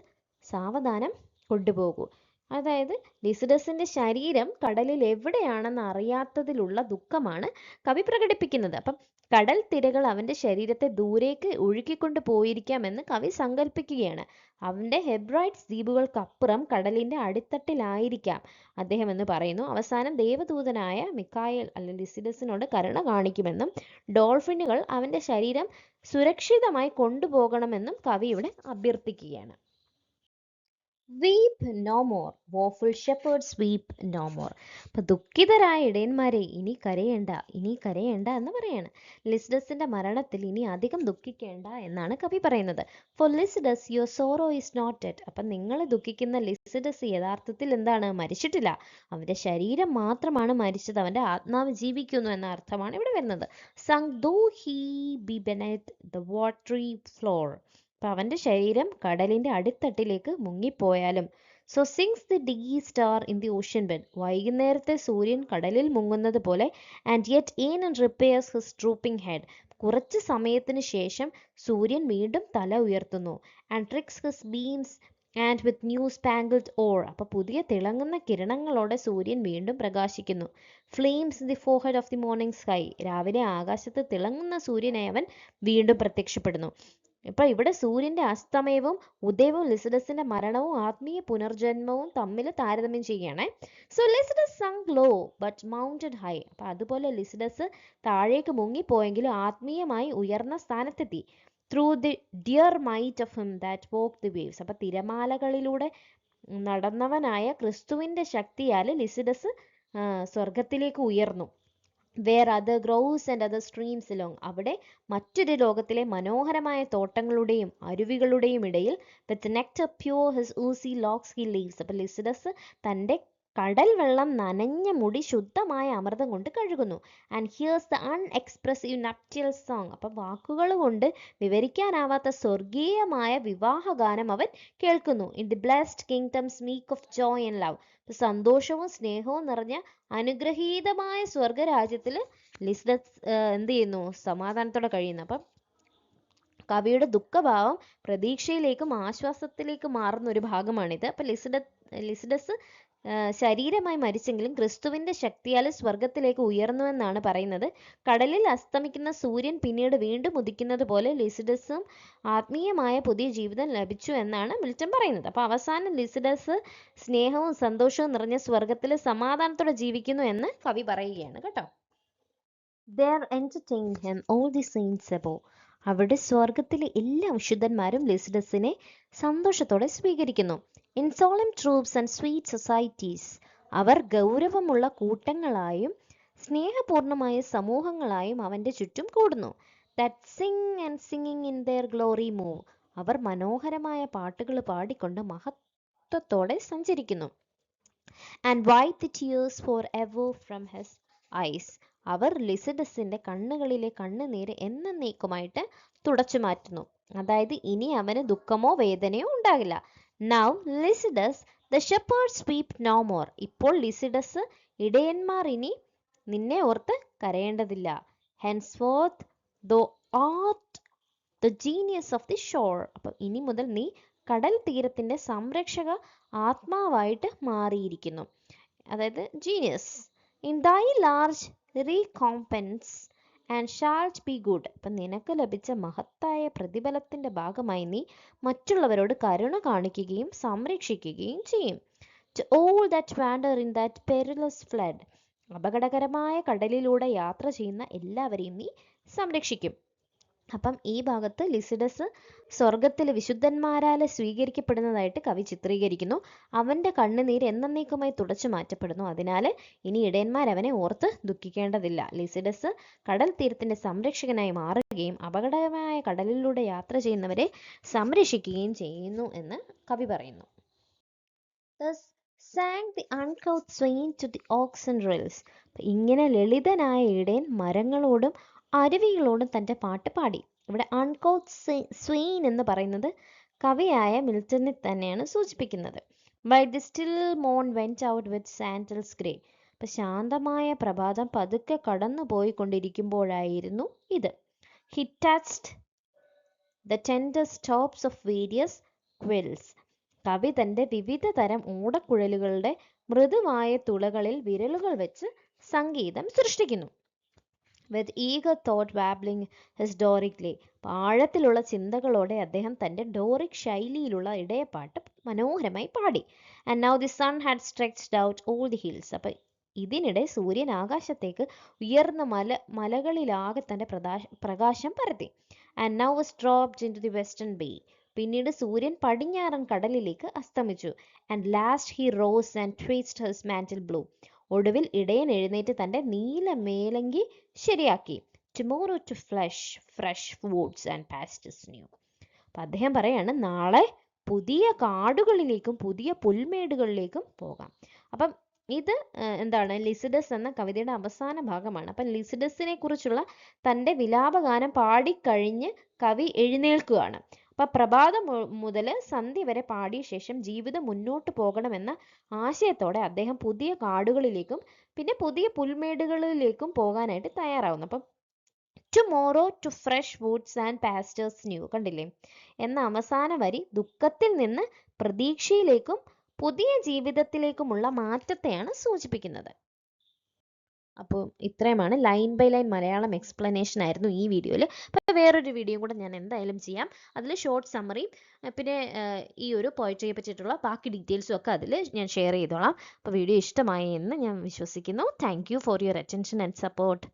സാവധാനം കൊണ്ടുപോകൂ. അതായത് ലിസിഡസിന്റെ ശരീരം കടലിൽ എവിടെയാണെന്ന് അറിയാത്തതിലുള്ള ദുഃഖമാണ് കവി പ്രകടിപ്പിക്കുന്നത്. അപ്പം കടൽ തിരകൾ അവന്റെ ശരീരത്തെ ദൂരേക്ക് ഒഴുക്കിക്കൊണ്ട് പോയിരിക്കാമെന്ന് കവി സങ്കല്പിക്കുകയാണ്. അവന്റെ ഹെബ്രൈറ്റ്സ് ദ്വീപുകൾക്കപ്പുറം കടലിന്റെ അടിത്തട്ടിലായിരിക്കാം അദ്ദേഹം എന്ന് പറയുന്നു. അവസാനം ദേവദൂതനായ മിക്കായേൽ അല്ലെങ്കിൽ ലിസിഡസിനോട് കരുണ കാണിക്കുമെന്നും ഡോൾഫിനുകൾ അവന്റെ ശരീരം സുരക്ഷിതമായി കൊണ്ടുപോകണമെന്നും കവി ഇവിടെ അഭ്യർത്ഥിക്കുകയാണ്. Weep no more, woeful shepherds, weep no more. അപ്പൊ ദുഃഖിതരായ ഇടയന്മാരെ ഇനി കരയേണ്ട എന്ന് പറയാണ്. ലിസിഡസിന്റെ മരണത്തിൽ ഇനി അധികം ദുഃഖിക്കേണ്ട എന്നാണ് കവി പറയുന്നത്. For Lycidas your sorrow is not dead. അപ്പം നിങ്ങൾ ദുഃഖിക്കുന്ന ലിസിഡസ് യഥാർത്ഥത്തിൽ എന്താണ്? മരിച്ചിട്ടില്ല. അവന്റെ ശരീരം മാത്രമാണ് മരിച്ചത്, അവന്റെ ആത്മാവ് ജീവിക്കുന്നു എന്ന അർത്ഥമാണ് ഇവിടെ വരുന്നത്. Sunk though he be beneath the watery floor. അപ്പം അവന്റെ ശരീരം കടലിന്റെ അടിത്തട്ടിലേക്ക് മുങ്ങിപ്പോയാലും. So sinks the day star in the ocean bed. വൈകുന്നേരത്തെ സൂര്യൻ കടലിൽ മുങ്ങുന്നത് പോലെ. And yet anon repairs his drooping head. കുറച്ച് സമയത്തിന് ശേഷം സൂര്യൻ വീണ്ടും തല ഉയർത്തുന്നു. And tricks his beams and with new spangled ore. അപ്പൊ പുതിയ തിളങ്ങുന്ന കിരണങ്ങളോടെ സൂര്യൻ വീണ്ടും പ്രകാശിക്കുന്നു. Flames the forehead of the morning sky. രാവിലെ ആകാശത്ത് തിളങ്ങുന്ന സൂര്യനെ അവൻ വീണ്ടും പ്രത്യക്ഷപ്പെടുന്നു. ഇപ്പൊ ഇവിടെ സൂര്യന്റെ അസ്തമയവും ഉദയവും ലിസിഡസിന്റെ മരണവും ആത്മീയ പുനർജന്മവും തമ്മിൽ താരതമ്യം ചെയ്യുകയാണ്. So Lycidas sunk low but mounted high. അപ്പൊ അതുപോലെ ലിസിഡസ് താഴേക്ക് മുങ്ങിപ്പോയെങ്കിലും ആത്മീയമായി ഉയർന്ന സ്ഥാനത്തെത്തി. Through the dear might of him that walk the waves. അപ്പൊ തിരമാലകളിലൂടെ നടന്നവനായ ക്രിസ്തുവിന്റെ ശക്തിയാൽ ലിസിഡസ് സ്വർഗത്തിലേക്ക് ഉയർന്നു. Where other groves and other streams along. അവിടെ മറ്റൊരു ലോകത്തിലെ മനോഹരമായ തോട്ടങ്ങളുടെയും അരുവികളുടെയും ഇടയിൽ with nectar pure his oozy locks he laves. അപ്പൊ ലിസിഡസ് തൻ്റെ കടൽ വെള്ളം നനഞ്ഞ മുടി ശുദ്ധമായ അമൃതം കൊണ്ട് കഴുകുന്നു. And hears the unexpressive nuptial song. അപ്പം വാക്കുകൾ കൊണ്ട് വിവരിക്കാനാവാത്ത സ്വർഗീയമായ വിവാഹഗാനം അവൻ കേൾക്കുന്നു. In the blessed kingdoms meek of joy and love. സന്തോഷവും സ്നേഹവും നിറഞ്ഞ അനുഗ്രഹീതമായ സ്വർഗരാജ്യത്തിൽ ലിസിഡസ് എന്ത് ചെയ്യുന്നു? സമാധാനത്തോടെ കഴിയുന്നു. അപ്പം കവിയുടെ ദുഃഖഭാവം പ്രതീക്ഷയിലേക്കും ആശ്വാസത്തിലേക്കും മാറുന്ന ഒരു ഭാഗമാണിത്. അപ്പൊ ലിസിഡസ് ശരീരമായി മരിച്ചെങ്കിലും ക്രിസ്തുവിന്റെ ശക്തിയാൽ സ്വർഗത്തിലേക്ക് ഉയർന്നുവെന്നാണ് പറയുന്നത്. കടലിൽ അസ്തമിക്കുന്ന സൂര്യൻ പിന്നീട് വീണ്ടും ഉദിക്കുന്നത് പോലെ ലിസിഡസും ആത്മീയമായ പുതിയ ജീവിതം ലഭിച്ചു എന്നാണ് മിൽട്ടൺ പറയുന്നത്. അപ്പൊ അവസാനം ലിസിഡസ് സ്നേഹവും സന്തോഷവും നിറഞ്ഞ സ്വർഗത്തിൽ സമാധാനത്തോടെ ജീവിക്കുന്നു എന്ന് കവി പറയുകയാണ് കേട്ടോ. There entertained him all the saints above. അവിടെ സ്വർഗത്തിലെ എല്ലാ വിശുദ്ധന്മാരും ലിസിഡസിനെ സന്തോഷത്തോടെ സ്വീകരിക്കുന്നു. In solemn troops and sweet societies. അവർ ഗൗരവമുള്ള കൂട്ടങ്ങളായും സ്നേഹപൂർണമായ സമൂഹങ്ങളായും അവന്റെ ചുറ്റും കൂടുന്നു. That sing and singing in their glory move. അവർ മനോഹരമായ പാട്ടുകൾ പാടിക്കൊണ്ട് മഹത്വത്തോടെ സഞ്ചരിക്കുന്നു. And wipe the tears for ever from his eyes. അവർ ലിസിഡസിന്റെ കണ്ണുകളിലെ കണ്ണുനീര് എന്നേക്കുമായിട്ട് തുടച്ചു മാറ്റുന്നു. അതായത് ഇനി അവന് ദുഃഖമോ വേദനയോ ഉണ്ടാകില്ല. Now Lycidas the shepherds weep no more. ഇപ്പോൾ ലിസിഡസ് ഇടയന്മാർ ഇനി നിന്നെ ഓർത്ത് കരയേണ്ടതില്ല. Henceforth thou art the genius of the shore. അപ്പം ഇനി മുതൽ നീ കടൽ തീരത്തിന്റെ സംരക്ഷക ആത്മാവായിട്ട് മാറിയിരിക്കുന്നു. അതായത് genius. In thy large recompense and shalt be good. അപ്പം നിനക്ക് ലഭിച്ച മഹത്തായ പ്രതിഫലത്തിന്റെ ഭാഗമായി നീ മറ്റുള്ളവരോട് കരുണ കാണിക്കുകയും സംരക്ഷിക്കുകയും ചെയ്യും. To all that wander in that perilous flood. അപകടകരമായ കടലിലൂടെ യാത്ര ചെയ്യുന്ന എല്ലാവരെയും നീ സംരക്ഷിക്കും. അപ്പം ഈ ഭാഗത്ത് ലിസിഡസ് സ്വർഗത്തിലെ വിശുദ്ധന്മാരാലെ സ്വീകരിക്കപ്പെടുന്നതായിട്ട് കവി ചിത്രീകരിക്കുന്നു. അവന്റെ കണ്ണുനീര് എന്നേക്കുമായി തുടച്ചു മാറ്റപ്പെടുന്നു. അതിനാൽ ഇനി ഇടയന്മാർ അവനെ ഓർത്ത് ദുഃഖിക്കേണ്ടതില്ല. ലിസിഡസ് കടൽ തീരത്തിന്റെ സംരക്ഷകനായി മാറുകയും അപകടകരമായ കടലിലൂടെ യാത്ര ചെയ്യുന്നവരെ സംരക്ഷിക്കുകയും ചെയ്യുന്നു എന്ന് കവി പറയുന്നു. Thus sang the uncouth swain to the oxen rills. ഇങ്ങനെ ലളിതനായ ഇടയൻ മരങ്ങളോടും അരുവികളോടും തൻ്റെ പാട്ട് പാടി. ഇവിടെ അൺകൗത്ത് സ്വെയിൻ എന്ന് പറയുന്നത് കവിയായ മിൽട്ടനെ തന്നെയാണ് സൂചിപ്പിക്കുന്നത്. ബൈ ദി സ്റ്റിൽ മോൺ went out with sandals grey. അപ്പൊ ശാന്തമായ പ്രഭാതം പതുക്കെ കടന്നു പോയിക്കൊണ്ടിരിക്കുമ്പോഴായിരുന്നു ഇത്. He touched the tender stops of various quills. കവി തൻ്റെ വിവിധ തരം ഓടക്കുഴലുകളുടെ മൃദുവായ തുളകളിൽ വിരലുകൾ വെച്ച് സംഗീതം സൃഷ്ടിക്കുന്നു. With eager thought warbling his Doric lay. ആഴത്തിലുള്ള ചിന്തകളോടെ അദ്ദേഹം തൻ്റെ ഡോറിക് ശൈലിയിലുള്ള ഇടയപ്പാട്ട് മനോഹരമായി പാടി. And now the sun had stretched out all the hills. അപ്പം ഇതിനിടെ സൂര്യൻ ആകാശത്തേക്ക് ഉയർന്ന മലകളിലാകെ തൻ്റെ പ്രകാശം പരത്തി. And now was dropped into the western bay. പിന്നീട് സൂര്യൻ പടിഞ്ഞാറൻ കടലിലേക്ക് അസ്തമിച്ചു. And last he rose and twisted his mantle blue. ഒടുവിൽ ഇടയൻ എഴുന്നേറ്റ് തൻ്റെ നീല മേലങ്കി ശരിയാക്കി. Tomorrow to fresh woods and pastures new. അപ്പം അദ്ദേഹം പറയാണ്, നാളെ പുതിയ കാടുകളിലേക്കും പുതിയ പുൽമേടുകളിലേക്കും പോകാം. അപ്പം ഇത് എന്താണ്, ലിസിഡസ് എന്ന കവിതയുടെ അവസാന ഭാഗമാണ്. അപ്പം ലിസിഡസിനെ കുറിച്ചുള്ള തൻ്റെ വിലാപഗാനം പാടിക്കഴിഞ്ഞ് കവി എഴുന്നേൽക്കുകയാണ്. അപ്പം പ്രഭാതം മുതൽ സന്ധ്യ വരെ പാടിയ ശേഷം ജീവിതം മുന്നോട്ട് പോകണമെന്ന ആശയത്തോടെ അദ്ദേഹം പുതിയ കാടുകളിലേക്കും പിന്നെ പുതിയ പുൽമേടുകളിലേക്കും പോകാനായിട്ട് തയ്യാറാവുന്നു. അപ്പം tomorrow to fresh woods and pastures new, കണ്ടില്ലേ എന്ന അവസാന വരി ദുഃഖത്തിൽ നിന്ന് പ്രതീക്ഷയിലേക്കും പുതിയ ജീവിതത്തിലേക്കുമുള്ള മാറ്റത്തെയാണ് സൂചിപ്പിക്കുന്നത്. അപ്പോൾ ഇത്രയുമാണ് line by line Malayalam explanation ആയിരുന്നു ഈ വീഡിയോയിൽ. അപ്പോൾ വേറൊരു വീഡിയോ കൂടെ ഞാൻ എന്തായാലും ചെയ്യാം. അതിൽ ഷോർട്ട് സമ്മറിയും പിന്നെ ഈ ഒരു പോയട്രിയെ പറ്റിയിട്ടുള്ള ബാക്കി ഡീറ്റെയിൽസും ഒക്കെ അതിൽ ഞാൻ ഷെയർ ചെയ്തോളാം. അപ്പോൾ വീഡിയോ ഇഷ്ടമായി എന്ന് ഞാൻ വിശ്വസിക്കുന്നു. Thank you for your attention and support.